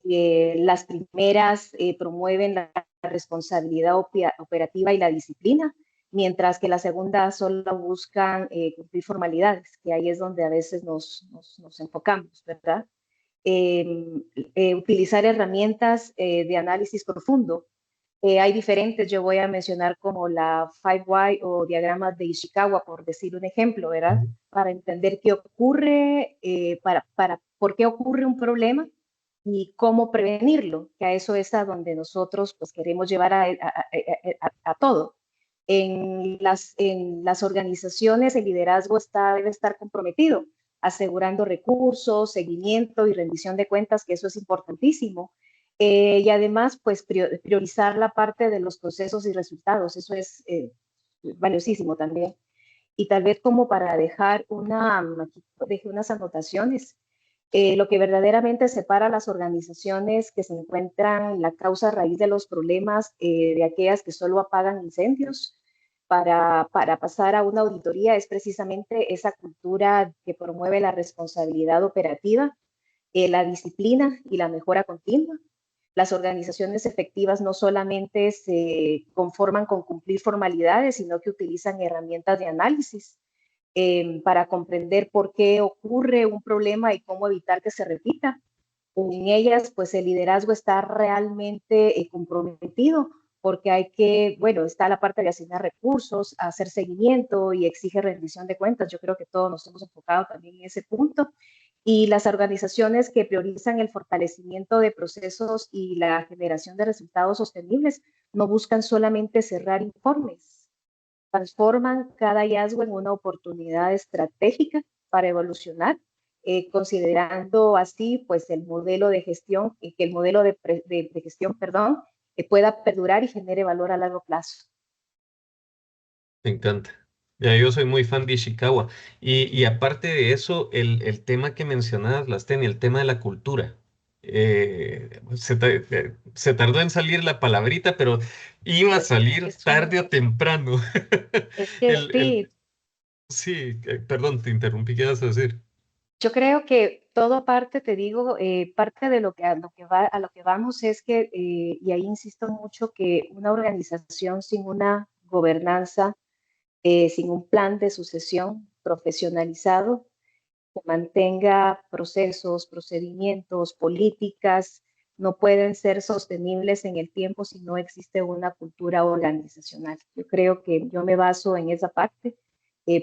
Las primeras promueven la responsabilidad operativa y la disciplina, mientras que las segundas solo buscan cumplir formalidades, que ahí es donde a veces nos enfocamos, ¿verdad? Utilizar herramientas de análisis profundo. Hay diferentes, yo voy a mencionar como la 5Y o diagramas de Ishikawa, por decir un ejemplo, ¿verdad? Para entender qué ocurre, por qué ocurre un problema y cómo prevenirlo, que a eso es a donde nosotros pues, queremos llevar a todo. En las organizaciones el liderazgo debe estar comprometido, asegurando recursos, seguimiento y rendición de cuentas, que eso es importantísimo. Y además, pues priorizar la parte de los procesos y resultados, eso es valiosísimo también. Y tal vez como para dejar aquí dejé unas anotaciones, lo que verdaderamente separa a las organizaciones que se encuentran en la causa raíz de los problemas de aquellas que solo apagan incendios para pasar a una auditoría es precisamente esa cultura que promueve la responsabilidad operativa, la disciplina y la mejora continua. Las organizaciones efectivas no solamente se conforman con cumplir formalidades, sino que utilizan herramientas de análisis para comprender por qué ocurre un problema y cómo evitar que se repita. En ellas, pues el liderazgo está realmente comprometido porque está la parte de asignar recursos, hacer seguimiento y exige rendición de cuentas. Yo creo que todos nos hemos enfocado también en ese punto. Y las organizaciones que priorizan el fortalecimiento de procesos y la generación de resultados sostenibles no buscan solamente cerrar informes, transforman cada hallazgo en una oportunidad estratégica para evolucionar, considerando así pues el modelo de gestión, que el modelo de gestión, perdón, pueda perdurar y genere valor a largo plazo. Me encanta. Ya, yo soy muy fan de Ishikawa. Y aparte de eso, el tema que mencionabas, Lastenia, el tema de la cultura. Se tardó en salir la palabrita, pero iba a salir tarde o temprano. Es que El, el, sí, sí, perdón, te interrumpí, ¿qué ibas a decir? yo creo que todo parte, te digo, parte de a lo que vamos es que, y ahí insisto mucho, que una organización sin una gobernanza, sin un plan de sucesión profesionalizado, que mantenga procesos, procedimientos, políticas, no pueden ser sostenibles en el tiempo si no existe una cultura organizacional. Yo creo que yo me baso en esa parte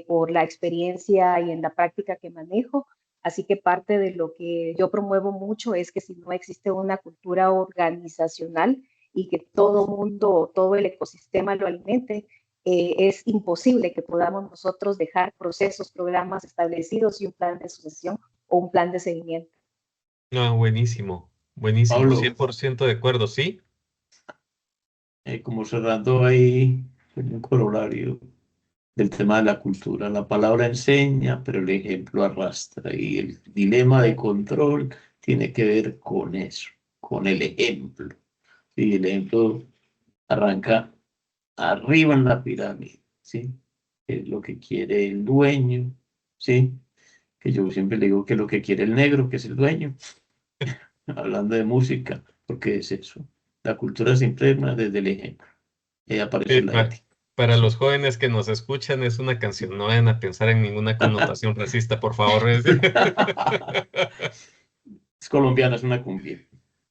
por la experiencia y en la práctica que manejo. Así que parte de lo que yo promuevo mucho es que si no existe una cultura organizacional y que todo mundo, todo el ecosistema lo alimente, es imposible que podamos nosotros dejar procesos, programas establecidos y un plan de sucesión o un plan de seguimiento. No, buenísimo, buenísimo, Pablo, 100% de acuerdo, ¿sí? como cerrando ahí un corolario del tema de la cultura. La palabra enseña, pero el ejemplo arrastra. Y el dilema de control tiene que ver con eso, con el ejemplo. Y el ejemplo arranca arriba en la pirámide, ¿sí? Es lo que quiere el dueño, ¿sí? que yo siempre le digo que lo que quiere el negro, que es el dueño, hablando de música, porque es eso. La cultura se impregna desde el ejemplo. Ahí aparece la Pa- ética. para Sí. los jóvenes que nos escuchan, es una canción. No vayan a pensar en ninguna connotación racista, por favor. Es colombiana, es una cumbia.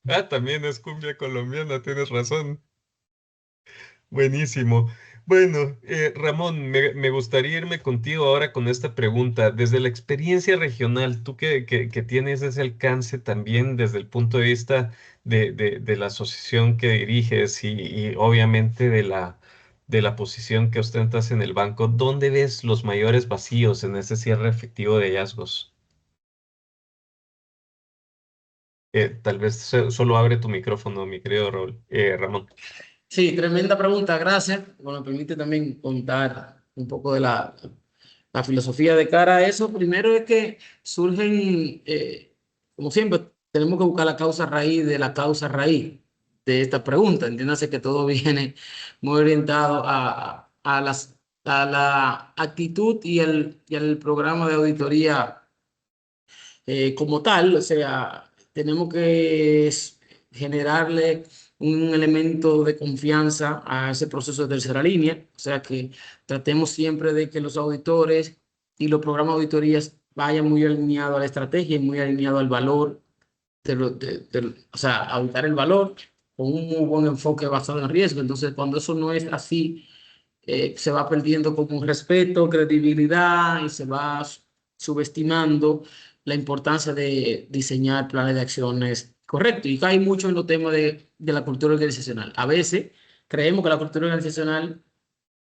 Ah, también es cumbia colombiana, tienes razón. Buenísimo. Bueno, Ramón, me gustaría irme contigo ahora con esta pregunta. Desde la experiencia regional, tú que tienes ese alcance también desde el punto de vista de la asociación que diriges y obviamente de la posición que ostentas en el banco, ¿dónde ves los mayores vacíos en ese cierre efectivo de hallazgos? Tal vez solo abre tu micrófono, mi querido Ramón. Sí, tremenda pregunta, gracias. Bueno, me permite también contar un poco de la filosofía de cara a eso. Primero es que surgen, como siempre, tenemos que buscar la causa raíz de la causa raíz de esta pregunta. Entiéndase que todo viene muy orientado a la actitud y el programa de auditoría como tal. O sea, tenemos que generarle un elemento de confianza a ese proceso de tercera línea. O sea, que tratemos siempre de que los auditores y los programas de auditorías vayan muy alineados a la estrategia y muy alineados al valor, o sea, auditar el valor con un muy buen enfoque basado en riesgo. Entonces, cuando eso no es así, se va perdiendo como un respeto, credibilidad y se va subestimando la importancia de diseñar planes de acciones correctos. Y cae mucho en los temas de la cultura organizacional. A veces creemos que la cultura organizacional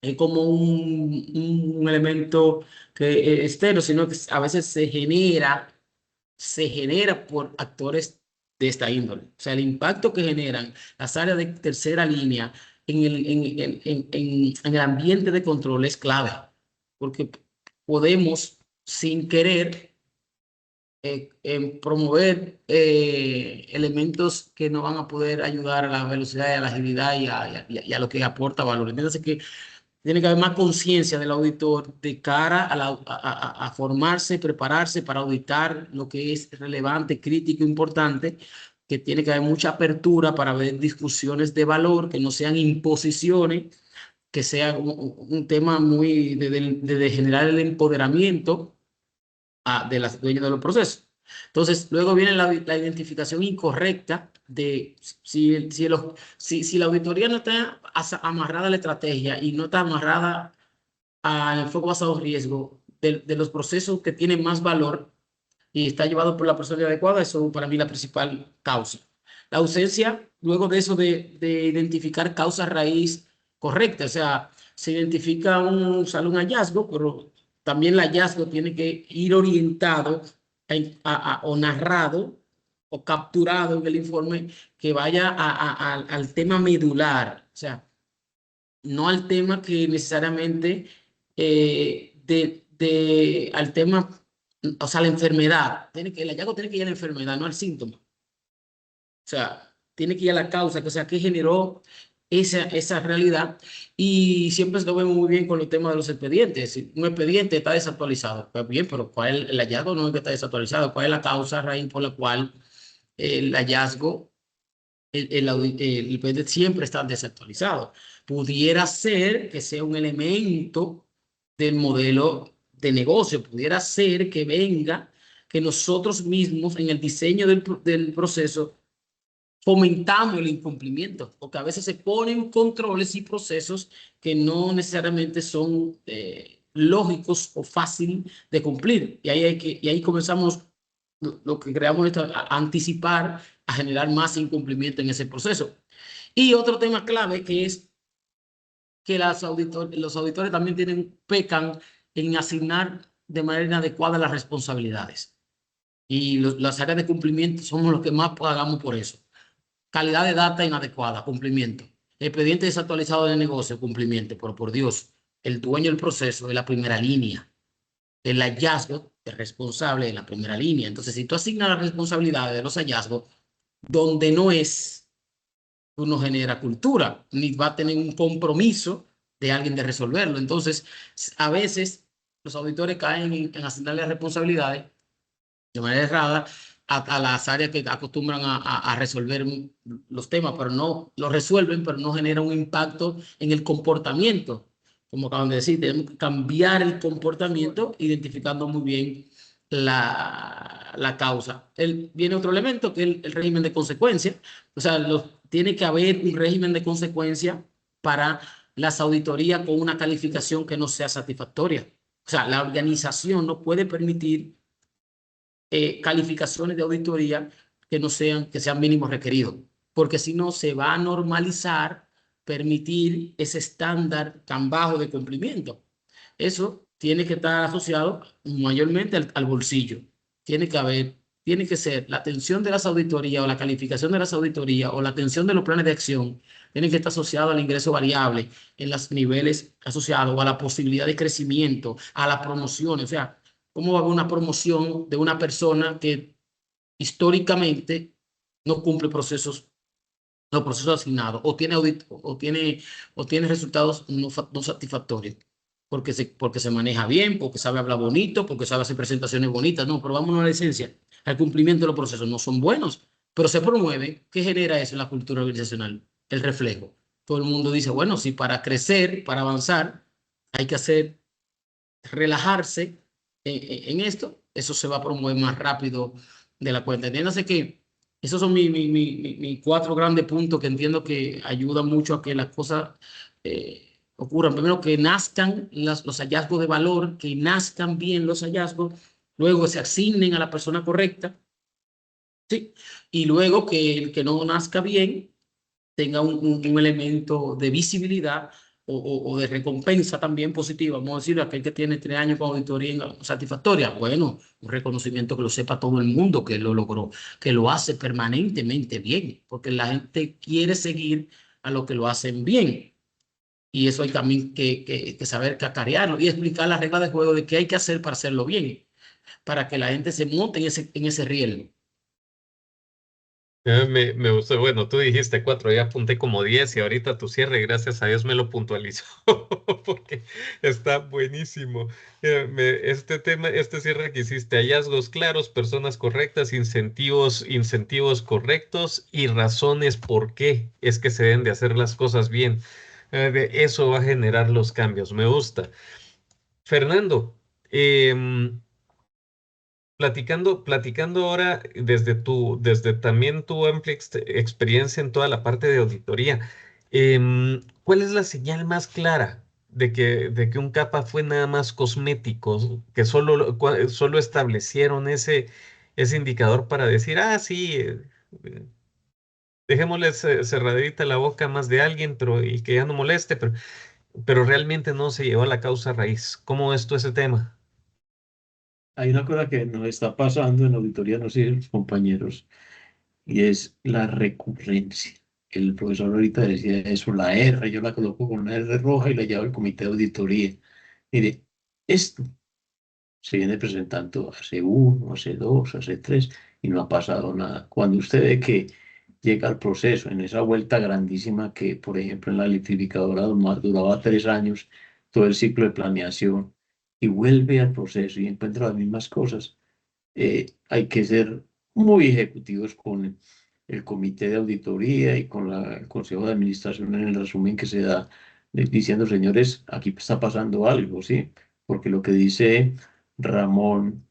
es como un elemento que es externo, sino que a veces se genera por actores de esta índole. O sea, el impacto que generan las áreas de tercera línea en el ambiente de control es clave, porque podemos, sin querer, promover elementos que no van a poder ayudar a la velocidad y a la agilidad y a lo que aporta valor. Entonces, que tiene que haber más conciencia del auditor de cara a formarse, prepararse para auditar lo que es relevante, crítico, importante, que tiene que haber mucha apertura para ver discusiones de valor, que no sean imposiciones, que sea un tema muy de generar el empoderamiento de las dueñas de los procesos. Entonces, luego viene la identificación incorrecta de si la auditoría no está amarrada a la estrategia y no está amarrada al enfoque basado en riesgo de los procesos que tienen más valor y está llevado por la persona adecuada. Eso para mí es la principal causa. La ausencia, luego de eso, de identificar causa raíz correcta. O sea, se identifica sale un hallazgo, pero también el hallazgo tiene que ir orientado o narrado o capturado en el informe que vaya al tema medular. O sea, no al tema que necesariamente al tema, o sea, la enfermedad. El hallazgo tiene que ir a la enfermedad, no al síntoma. O sea, tiene que ir a la causa, que, o sea, qué generó esa realidad. Y siempre lo vemos muy bien con el tema de los expedientes. Si un expediente está desactualizado, pues bien, pero ¿cuál es el hallazgo? No es que está desactualizado. ¿Cuál es la causa raíz por la cual el hallazgo, el expediente siempre está desactualizado? Pudiera ser que sea un elemento del modelo de negocio, pudiera ser que venga, que nosotros mismos en el diseño del proceso fomentamos el incumplimiento, porque a veces se ponen controles y procesos que no necesariamente son lógicos o fácil de cumplir. Y ahí comenzamos lo que creamos esto, a anticipar, a generar más incumplimiento en ese proceso. Y otro tema clave que es que los auditores también pecan en asignar de manera inadecuada las responsabilidades. Y las áreas de cumplimiento somos los que más pagamos por eso. Calidad de data inadecuada, cumplimiento. Expediente desactualizado de negocio, cumplimiento. Pero por Dios, el dueño del proceso es la primera línea. El hallazgo es responsable de la primera línea. Entonces, si tú asignas las responsabilidades de los hallazgos donde no es, tú no genera cultura, ni va a tener un compromiso de alguien de resolverlo. Entonces, a veces los auditores caen en asignarle responsabilidades de manera errada a las áreas que acostumbran a resolver los temas, pero no lo resuelven, pero no generan un impacto en el comportamiento. Como acaban de decir, tenemos que cambiar el comportamiento identificando muy bien la causa. Viene otro elemento que es el régimen de consecuencia. O sea, tiene que haber un régimen de consecuencia para las auditorías con una calificación que no sea satisfactoria. O sea, la organización no puede permitir calificaciones de auditoría que sean mínimos requeridos, porque si no se va a normalizar permitir ese estándar tan bajo de cumplimiento. Eso tiene que estar asociado mayormente al bolsillo. Tiene que ser la atención de las auditorías o la calificación de las auditorías o la atención de los planes de acción, tiene que estar asociado al ingreso variable en los niveles asociados o a la posibilidad de crecimiento, a la promoción. O sea, ¿cómo va a haber una promoción de una persona que históricamente no cumple los procesos asignados o tiene resultados no satisfactorios? Porque se maneja bien, porque sabe hablar bonito, porque sabe hacer presentaciones bonitas. No, pero vamos a la esencia. El cumplimiento de los procesos no son buenos, pero se promueve. ¿Qué genera eso en la cultura organizacional? El reflejo. Todo el mundo dice, bueno, si para crecer, para avanzar, hay que relajarse en esto, eso se va a promover más rápido de la cuenta. Entiéndase que esos son mis 4 grandes puntos que entiendo que ayudan mucho a que las cosas ocurran. Primero, que nazcan los hallazgos de valor, que nazcan bien los hallazgos, luego se asignen a la persona correcta, ¿sí? Y luego que el que no nazca bien tenga un elemento de visibilidad o de recompensa también positiva. Vamos a decir, aquel que tiene 3 años con auditoría satisfactoria, bueno, un reconocimiento que lo sepa todo el mundo, que lo logró, que lo hace permanentemente bien, porque la gente quiere seguir a lo que lo hacen bien. Y eso hay también que saber cacarearlo y explicar las reglas de juego de qué hay que hacer para hacerlo bien, para que la gente se monte en ese riel. Me gustó, bueno, tú dijiste 4, ya apunté como 10 y ahorita tu cierre, gracias a Dios me lo puntualizó, porque está buenísimo. Este tema, este cierre que hiciste, hallazgos claros, personas correctas, incentivos correctos y razones por qué es que se deben de hacer las cosas bien. Eso va a generar los cambios, me gusta. Fernando, platicando ahora desde también tu amplia experiencia en toda la parte de auditoría, ¿cuál es la señal más clara de que un CAPA fue nada más cosmético, que solo establecieron ese indicador para decir, ah, sí, dejémosle cerradita la boca a más de alguien, y que ya no moleste, pero realmente no se llevó a la causa raíz? ¿Cómo es todo ese tema? Hay una cosa que nos está pasando en auditoría, no sé si los compañeros, y es la recurrencia. El profesor ahorita decía eso, la R, yo la coloco con una R roja y la llevo al comité de auditoría. Mire, esto se viene presentando hace 1, hace 2, hace 3 y no ha pasado nada. Cuando usted ve que llega al proceso en esa vuelta grandísima que, por ejemplo, en la electrificadora duraba 3 años, todo el ciclo de planeación, y vuelve al proceso y encuentra las mismas cosas, hay que ser muy ejecutivos con el comité de auditoría y con el consejo de administración en el resumen que se da, diciendo, señores, aquí está pasando algo, ¿sí? Porque lo que dice Ramón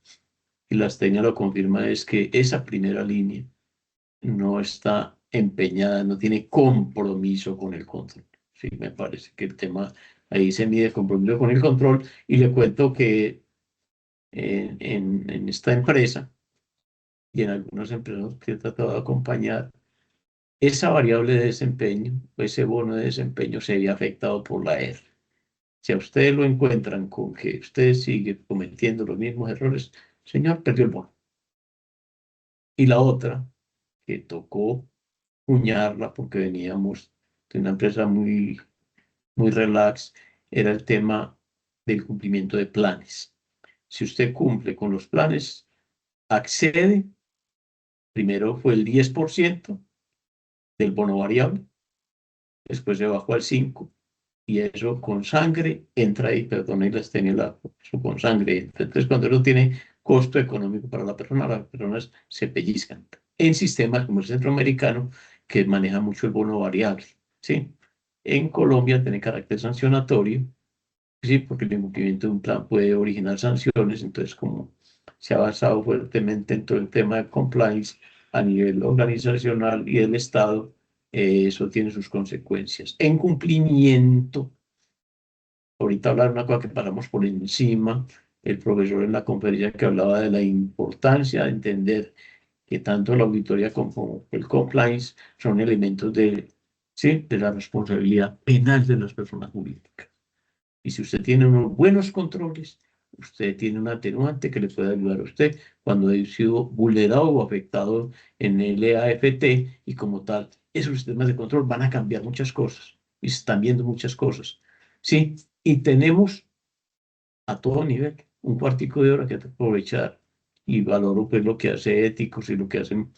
y las Teñas lo confirma es que esa primera línea no está empeñada, no tiene compromiso con el control. Sí, me parece que el tema ahí se mide compromiso con el control y le cuento que en esta empresa y en algunas empresas que he tratado de acompañar, esa variable de desempeño, ese bono de desempeño se ve afectado por la R. Si a ustedes lo encuentran con que usted sigue cometiendo los mismos errores, señor, perdió el bono. Y la otra, que tocó cuñarla porque veníamos de una empresa muy, muy relax, era el tema del cumplimiento de planes. Si usted cumple con los planes, accede, primero fue el 10% del bono variable, después se bajó al 5%, y eso con sangre entra ahí, perdón, y las tenía eso con sangre. Entonces, cuando uno tiene costo económico para la persona, las personas se pellizcan. En sistemas como el centroamericano, que maneja mucho el bono variable, ¿sí? En Colombia tiene carácter sancionatorio, ¿sí? Porque el incumplimiento de un plan puede originar sanciones, entonces como se ha basado fuertemente en todo el tema de compliance a nivel organizacional y del Estado, eso tiene sus consecuencias. En cumplimiento, ahorita hablar una cosa que pasamos por encima, el profesor en la conferencia que hablaba de la importancia de entender que tanto la auditoría como el compliance son elementos de, ¿sí? de la responsabilidad penal de las personas jurídicas. Y si usted tiene unos buenos controles, usted tiene un atenuante que le puede ayudar a usted cuando ha sido vulnerado o afectado en el EAFT y como tal, esos sistemas de control van a cambiar muchas cosas y se están viendo muchas cosas. Sí, y tenemos a todo nivel un cuartico de hora que aprovechar y valoro pues lo que hace Éticos y lo que hacen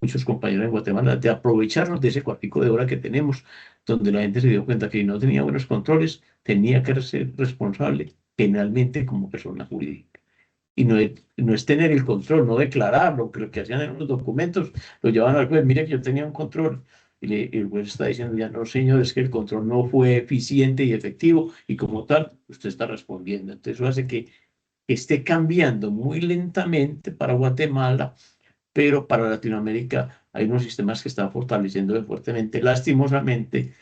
muchos compañeros en Guatemala, de aprovecharnos de ese cuartico de hora que tenemos, donde la gente se dio cuenta que no tenía buenos controles, tenía que ser responsable penalmente como persona jurídica. Y no es tener el control, no declararlo, que lo que hacían en los documentos lo llevaban al juez, mire que yo tenía un control. Y el juez está diciendo, ya no, señor, es que el control no fue eficiente y efectivo, y como tal, usted está respondiendo. Entonces, eso hace que esté cambiando muy lentamente para Guatemala, pero para Latinoamérica hay unos sistemas que están fortaleciendo fuertemente. Lastimosamente,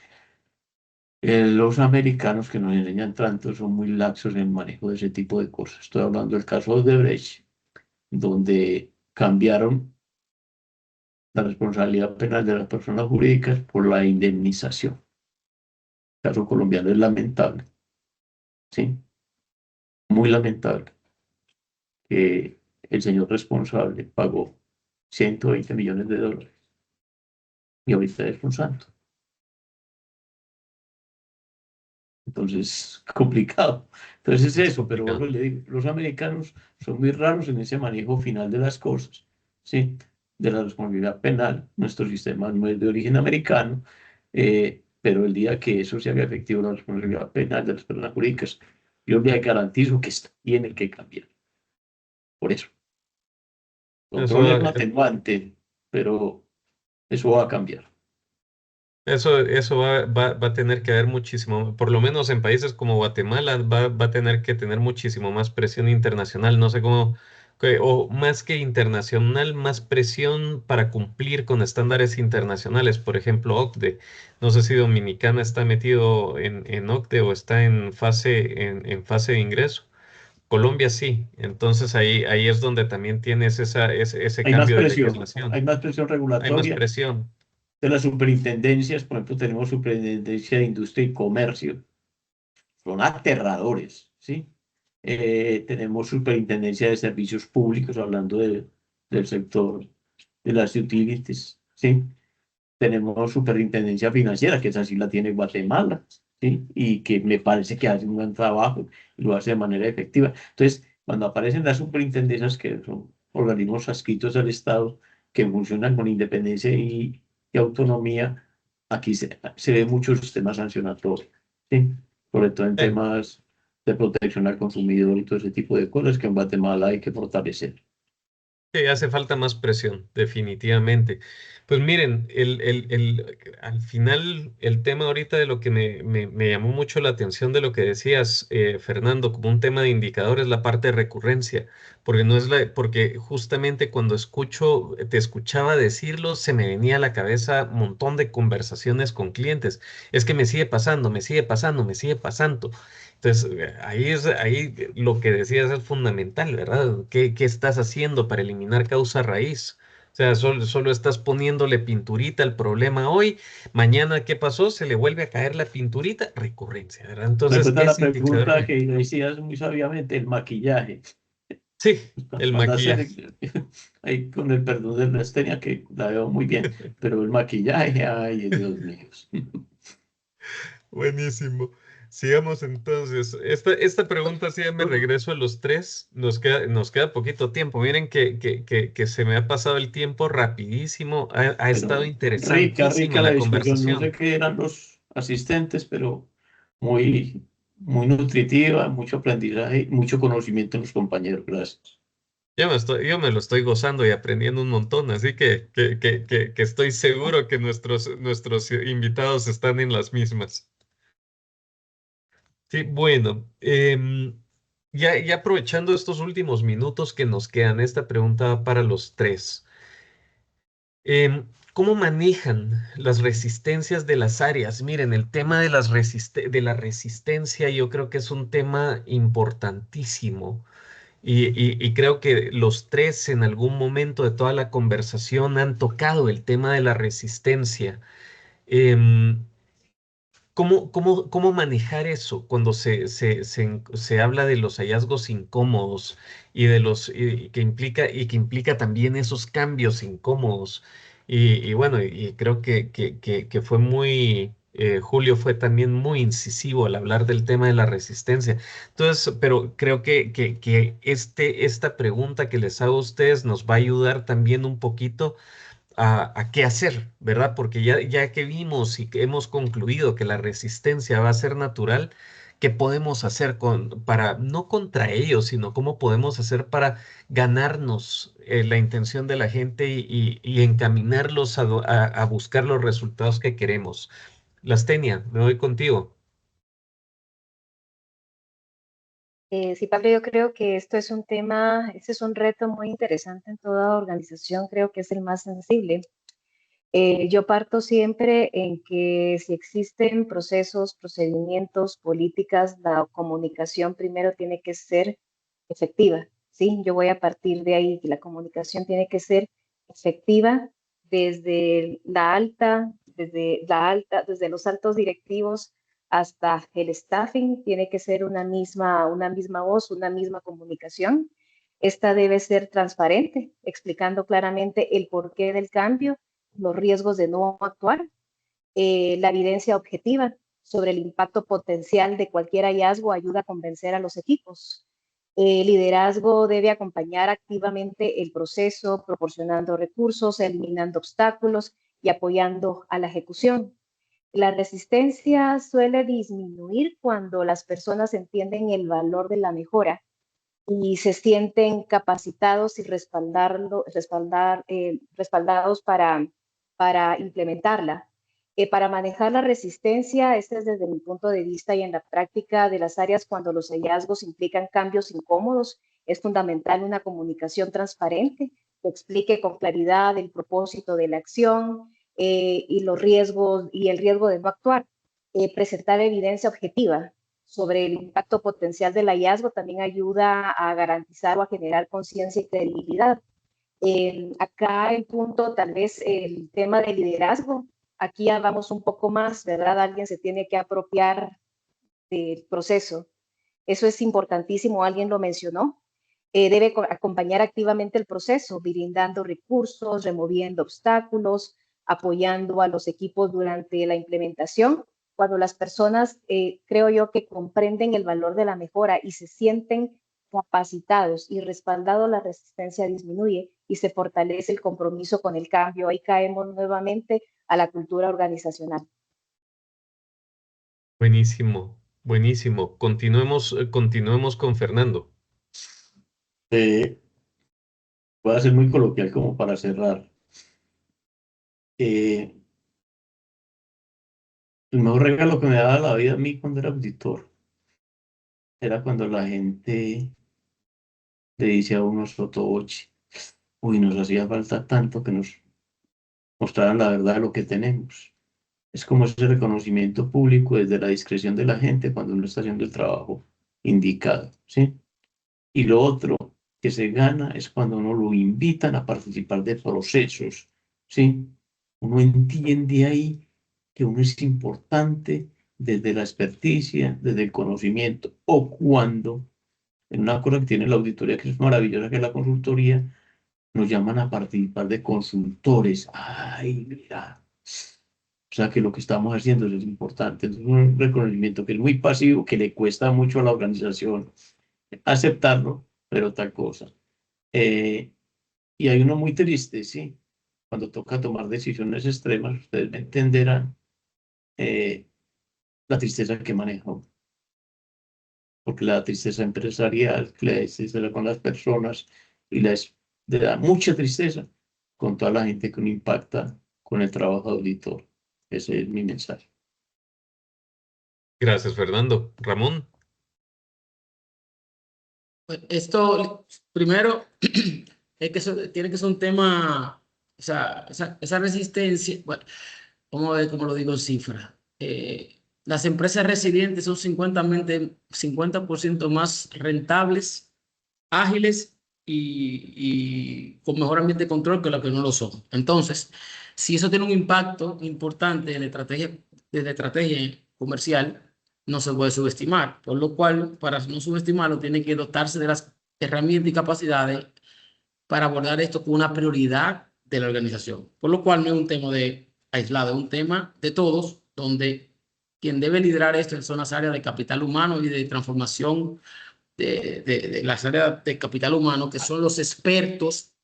los americanos que nos enseñan tanto son muy laxos en el manejo de ese tipo de cosas. Estoy hablando del caso de Brecht, donde cambiaron la responsabilidad penal de las personas jurídicas por la indemnización. El caso colombiano es lamentable, ¿sí? Muy lamentable que el señor responsable pagó 120 millones de dólares y ahorita es un santo. Entonces, complicado. Entonces es Es eso, pero vuelvo complicado. y le digo, los americanos son muy raros en ese manejo final de las cosas, ¿sí? De la responsabilidad penal. Nuestro sistema no es de origen americano, pero el día que eso se haga efectivo, la responsabilidad penal de las personas jurídicas, yo le garantizo que esto tiene que cambiar. Por eso, Eso, control es un atenuante, pero eso va a cambiar. eso va a tener que haber muchísimo, por lo menos en países como Guatemala, va a tener que tener muchísimo más presión internacional, no sé cómo, o más que internacional, más presión para cumplir con estándares internacionales, por ejemplo, OCDE. No sé si Dominicana está metido en OCDE o está en fase de ingreso. Colombia sí, entonces ahí es donde también tienes ese cambio de Hay legislación. más presión Hay más regulatoria presión. de las superintendencias. Por ejemplo, tenemos superintendencia de industria y comercio, son aterradores, ¿sí? Tenemos superintendencia de servicios públicos, hablando del sector de las utilities, ¿sí? Tenemos superintendencia financiera, que esa sí la tiene Guatemala, ¿sí? Y que me parece que hace un buen trabajo y lo hace de manera efectiva. Entonces, cuando aparecen las superintendencias, que son organismos adscritos al Estado, que funcionan con independencia y autonomía, aquí se ve mucho sistema sancionatorio, ¿sí? Sobre todo en Sí. temas de protección al consumidor y todo ese tipo de cosas que en Guatemala hay que fortalecer. Sí, hace falta más presión, definitivamente. Pues miren, al final el tema ahorita de lo que me llamó mucho la atención de lo que decías, Fernando, como un tema de indicador es la parte de recurrencia, porque no es porque justamente cuando te escuchaba decirlo, se me venía a la cabeza un montón de conversaciones con clientes. Es que me sigue pasando, me sigue pasando, me sigue pasando. Entonces, ahí lo que decías es fundamental, ¿verdad? ¿Qué estás haciendo para eliminar causa raíz? O sea, solo estás poniéndole pinturita al problema hoy, mañana, ¿qué pasó? Se le vuelve a caer la pinturita, recurrencia, ¿verdad? Entonces, Recuerda la ese indicador pregunta que decías muy sabiamente, el maquillaje. sí, el Cuando hacer, maquillaje. ahí con el perdón de la estenia, que la veo muy bien, pero el maquillaje, ay, Dios mío. Buenísimo. Sigamos entonces. Esta pregunta sí ya me regreso a los tres. Nos queda poquito tiempo. Miren que se me ha pasado el tiempo rapidísimo. Ha estado Pero rica, interesantísima rica la la discusión. No sé conversación. qué eran los asistentes, pero muy, muy nutritiva, mucho aprendizaje, mucho conocimiento en los compañeros. Gracias. Yo me lo estoy gozando y aprendiendo un montón, así que estoy seguro que nuestros invitados están en las mismas. Sí, bueno, ya aprovechando estos últimos minutos que nos quedan, esta pregunta va para los tres. ¿Cómo manejan las resistencias de las áreas? Miren, el tema de de la resistencia yo creo que es un tema importantísimo y creo que los tres en algún momento de toda la conversación han tocado el tema de la resistencia. Em, cómo manejar eso cuando se habla de los hallazgos incómodos y de y que implica también esos cambios incómodos? Y bueno, y creo que fue Julio fue también muy incisivo al hablar del tema de la resistencia. Entonces, pero creo que esta pregunta que les hago a ustedes nos va a ayudar también un poquito a qué hacer, ¿verdad? Porque ya que vimos y que hemos concluido que la resistencia va a ser natural, ¿qué podemos hacer para, no contra ellos, sino cómo podemos hacer para ganarnos la intención de la gente y encaminarlos a buscar los resultados que queremos? Lastenia, me voy contigo. Sí, Pablo, yo creo que esto es un tema, este es un reto muy interesante en toda organización, creo que es el más sensible. Yo parto siempre en que si existen procesos, procedimientos, políticas, la comunicación primero tiene que ser efectiva, ¿sí? Yo voy a partir de ahí, que la comunicación tiene que ser efectiva desde los altos directivos hasta el staffing, tiene que ser una misma voz, una misma comunicación. Esta debe ser transparente, explicando claramente el porqué del cambio, los riesgos de no actuar, la evidencia objetiva sobre el impacto potencial de cualquier hallazgo ayuda a convencer a los equipos. El liderazgo debe acompañar activamente el proceso, proporcionando recursos, eliminando obstáculos y apoyando a la ejecución. La resistencia suele disminuir cuando las personas entienden el valor de la mejora y se sienten capacitados y respaldados para implementarla. Para manejar la resistencia, este es desde mi punto de vista y en la práctica de las áreas cuando los hallazgos implican cambios incómodos, es fundamental una comunicación transparente que explique con claridad el propósito de la acción y los riesgos y el riesgo de no actuar. Presentar evidencia objetiva sobre el impacto potencial del hallazgo también ayuda a garantizar o a generar conciencia y credibilidad. Acá el punto, tal vez el tema del liderazgo, aquí ya vamos un poco más, ¿verdad? Alguien se tiene que apropiar del proceso. Eso es importantísimo, alguien lo mencionó. Debe acompañar activamente el proceso, brindando recursos, removiendo obstáculos, apoyando a los equipos durante la implementación. Cuando las personas, creo yo, que comprenden el valor de la mejora y se sienten capacitados y respaldados, la resistencia disminuye y se fortalece el compromiso con el cambio. Ahí caemos nuevamente a la cultura organizacional. Buenísimo, buenísimo. Continuemos con Fernando. Voy a ser muy coloquial como para cerrar. Eh, el mejor regalo que me daba la vida a mí cuando era auditor era cuando la gente le dice a uno sotoboche, uy, nos hacía falta tanto que nos mostraran la verdad de lo que tenemos. Es como ese reconocimiento público desde la discreción de la gente cuando uno está haciendo el trabajo indicado, ¿sí? Y lo otro que se gana es cuando uno lo invitan a participar de procesos, ¿sí? Uno entiende ahí que uno es importante desde la experticia, desde el conocimiento, o cuando, en una cosa que tiene la auditoría que es maravillosa, que es la consultoría, nos llaman a participar de consultores. Ay, mira. O sea que lo que estamos haciendo es importante. Es un reconocimiento que es muy pasivo, que le cuesta mucho a la organización aceptarlo, pero tal cosa. Eh, y hay uno muy triste, sí. Cuando toca tomar decisiones extremas, ustedes me entenderán la tristeza que manejo. Porque la tristeza empresarial, la tristeza con las personas y le da mucha tristeza con toda la gente que uno impacta con el trabajo de auditor. Ese es mi mensaje. Gracias, Fernando. Ramón. Pues esto, primero, es que tiene que ser un tema, o sea, esa resistencia, bueno, cómo lo digo en cifras. Las empresas resilientes son 50% más rentables, ágiles y con mejor ambiente de control que las que no lo son. Entonces, si eso tiene un impacto importante en la estrategia comercial, no se puede subestimar. Por lo cual, para no subestimarlo, tiene que dotarse de las herramientas y capacidades para abordar esto con una prioridad de la organización. Por lo cual, no es un tema de aislado, es un tema de todos, donde quien debe liderar esto son las áreas de capital humano y de transformación de las áreas de capital humano, que son los expertos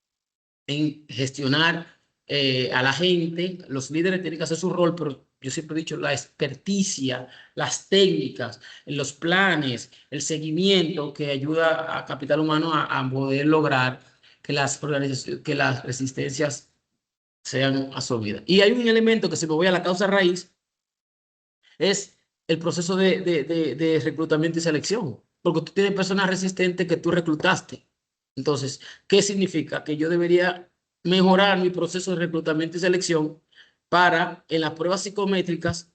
en gestionar a la gente. Los líderes tienen que hacer su rol, pero yo siempre he dicho, la experticia, las técnicas, los planes, el seguimiento que ayuda a capital humano a poder lograr que que las resistencias sean absorbidas. Y hay un elemento que, si me voy a la causa raíz, es el proceso de reclutamiento y selección, porque tú tienes personas resistentes que tú reclutaste. Entonces, ¿qué significa? Que yo debería mejorar mi proceso de reclutamiento y selección para, en las pruebas psicométricas,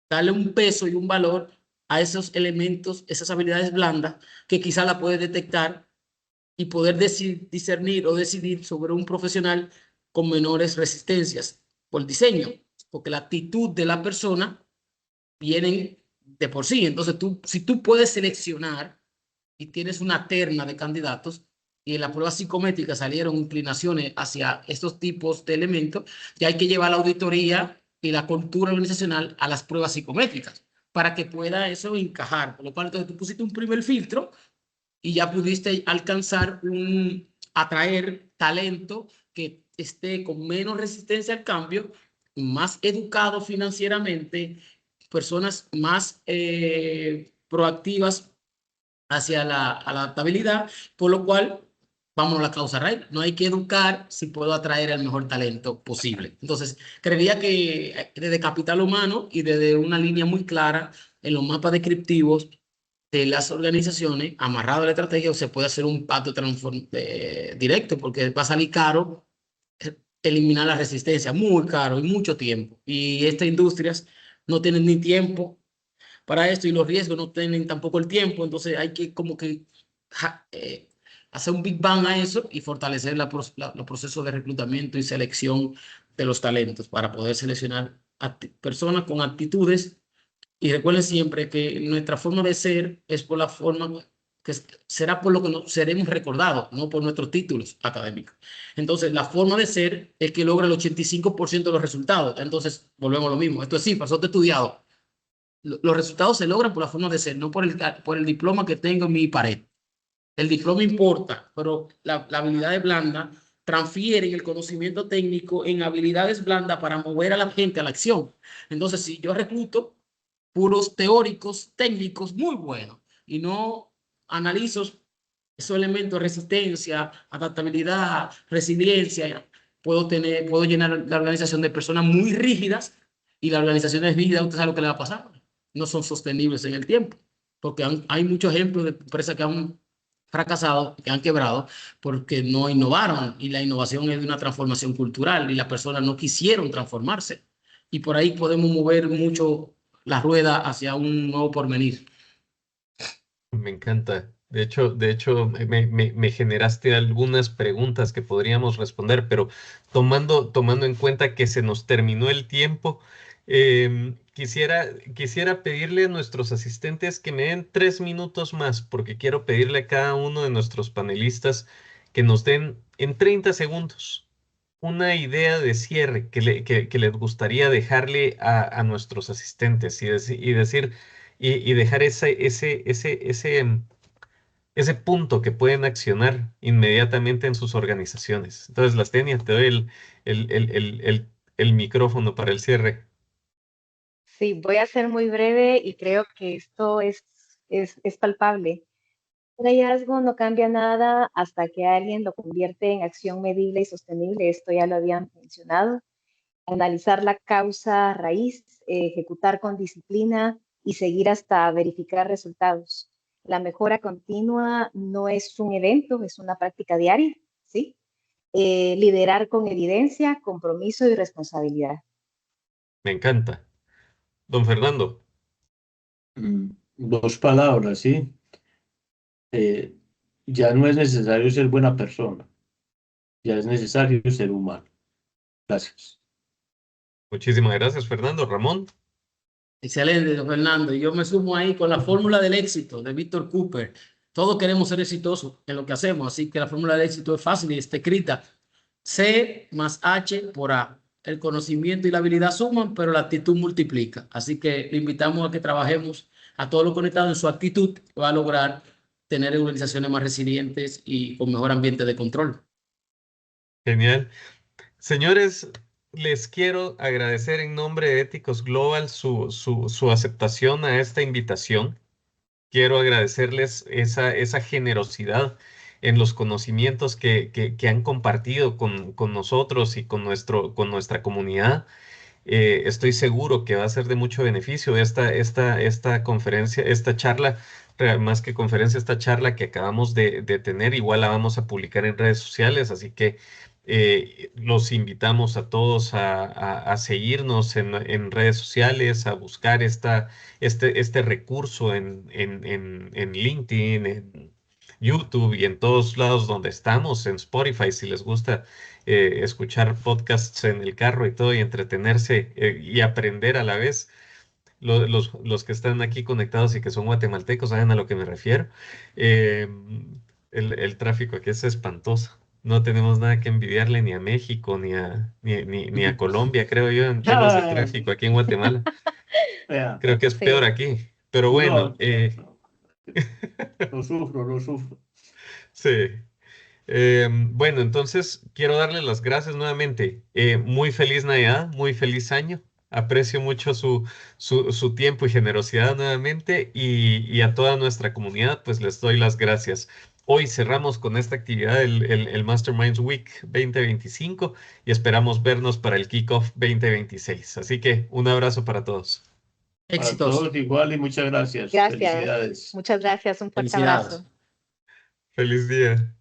darle un peso y un valor a esos elementos, esas habilidades blandas, que quizá la puedes detectar y poder discernir o decidir sobre un profesional con menores resistencias por diseño, porque la actitud de la persona vienen de por sí. Entonces, si tú puedes seleccionar y tienes una terna de candidatos y en la prueba psicométrica salieron inclinaciones hacia estos tipos de elementos, ya hay que llevar la auditoría y la cultura organizacional a las pruebas psicométricas para que pueda eso encajar. Por lo cual, entonces tú pusiste un primer filtro y ya pudiste alcanzar atraer talento que esté con menos resistencia al cambio, más educado financieramente, personas más proactivas hacia la adaptabilidad, por lo cual vamos a la causa raíz. No hay que educar si puedo atraer el mejor talento posible. Entonces, creería que desde capital humano y desde una línea muy clara en los mapas descriptivos de las organizaciones, amarrado a la estrategia, se puede hacer un pacto directo, porque va a salir caro eliminar la resistencia, muy caro y mucho tiempo. Y estas industrias no tienen ni tiempo para esto y los riesgos no tienen tampoco el tiempo, entonces hay que como que hacer un Big Bang a eso y fortalecer los procesos de reclutamiento y selección de los talentos para poder seleccionar personas con actitudes. Y recuerden siempre que nuestra forma de ser es por la forma que será por lo que seremos recordados, no por nuestros títulos académicos. Entonces, la forma de ser es que logra el 85% de los resultados. Entonces, volvemos a lo mismo. Esto es sí, pasó estudiado. Los resultados se logran por la forma de ser, no por el diploma que tengo en mi pared. El diploma importa, pero la habilidad blanda transfiere el conocimiento técnico en habilidades blandas para mover a la gente a la acción. Entonces, si yo recluto puros teóricos, técnicos muy buenos y no analizo esos elementos, resistencia, adaptabilidad, resiliencia, puedo llenar la organización de personas muy rígidas y la organización es rígida, usted sabe lo que le va a pasar. No son sostenibles en el tiempo, porque hay muchos ejemplos de empresas que han fracasado, que han quebrado, porque no innovaron y la innovación es de una transformación cultural y las personas no quisieron transformarse. Y por ahí podemos mover mucho la rueda hacia un nuevo porvenir. Me encanta. De hecho, me generaste algunas preguntas que podríamos responder, pero tomando en cuenta que se nos terminó el tiempo, quisiera pedirle a nuestros asistentes que me den 3 minutos más, porque quiero pedirle a cada uno de nuestros panelistas que nos den en 30 segundos una idea de cierre que les gustaría dejarle a nuestros asistentes y dejar ese punto que pueden accionar inmediatamente en sus organizaciones. Entonces, Lastenia, te doy el micrófono para el cierre. Sí, voy a ser muy breve y creo que esto es palpable. Un hallazgo no cambia nada hasta que alguien lo convierte en acción medible y sostenible. Esto ya lo habían mencionado. Analizar la causa raíz, ejecutar con disciplina y seguir hasta verificar resultados. La mejora continua no es un evento, es una práctica diaria, ¿sí? Liderar con evidencia, compromiso y responsabilidad. Me encanta. Don Fernando. Dos palabras, ¿sí? Ya no es necesario ser buena persona, ya es necesario ser humano. Gracias. Muchísimas gracias, Fernando. Ramón. Excelente, don Fernando. Y yo me sumo ahí con la fórmula del éxito de Víctor Cooper. Todos queremos ser exitosos en lo que hacemos, así que la fórmula del éxito es fácil y está escrita. C más H por A. El conocimiento y la habilidad suman, pero la actitud multiplica. Así que le invitamos a que trabajemos a todos los conectados en su actitud, que va a lograr tener organizaciones más resilientes y con mejor ambiente de control. Genial. Señores, les quiero agradecer en nombre de Éticos Global su aceptación a esta invitación. Quiero agradecerles esa generosidad en los conocimientos que han compartido con nosotros y con nuestra comunidad. Estoy seguro que va a ser de mucho beneficio esta conferencia, esta charla, más que conferencia, esta charla que acabamos de tener. Igual la vamos a publicar en redes sociales, así que los invitamos a todos a seguirnos en redes sociales, a buscar este recurso en LinkedIn, en YouTube y en todos lados donde estamos, en Spotify, si les gusta escuchar podcasts en el carro y todo y entretenerse y aprender a la vez. Los que están aquí conectados y que son guatemaltecos saben a lo que me refiero. Eh, el tráfico aquí es espantoso. No tenemos nada que envidiarle ni a México ni a Colombia, creo yo, en temas de tráfico aquí en Guatemala. Vea, Creo que es peor Sí. aquí. Pero no, bueno, lo sufro, lo sufro. sí. Bueno, entonces quiero darle las gracias nuevamente. Muy feliz Navidad, muy feliz año. Aprecio mucho su tiempo y generosidad nuevamente y a toda nuestra comunidad, pues les doy las gracias. Hoy cerramos con esta actividad el Masterminds Week 2025 y esperamos vernos para el Kickoff 2026. Así que un abrazo para todos. Para Éxitos. todos igual y muchas gracias. Gracias. Felicidades. Muchas gracias. Un fuerte Felicidades. abrazo. Feliz día.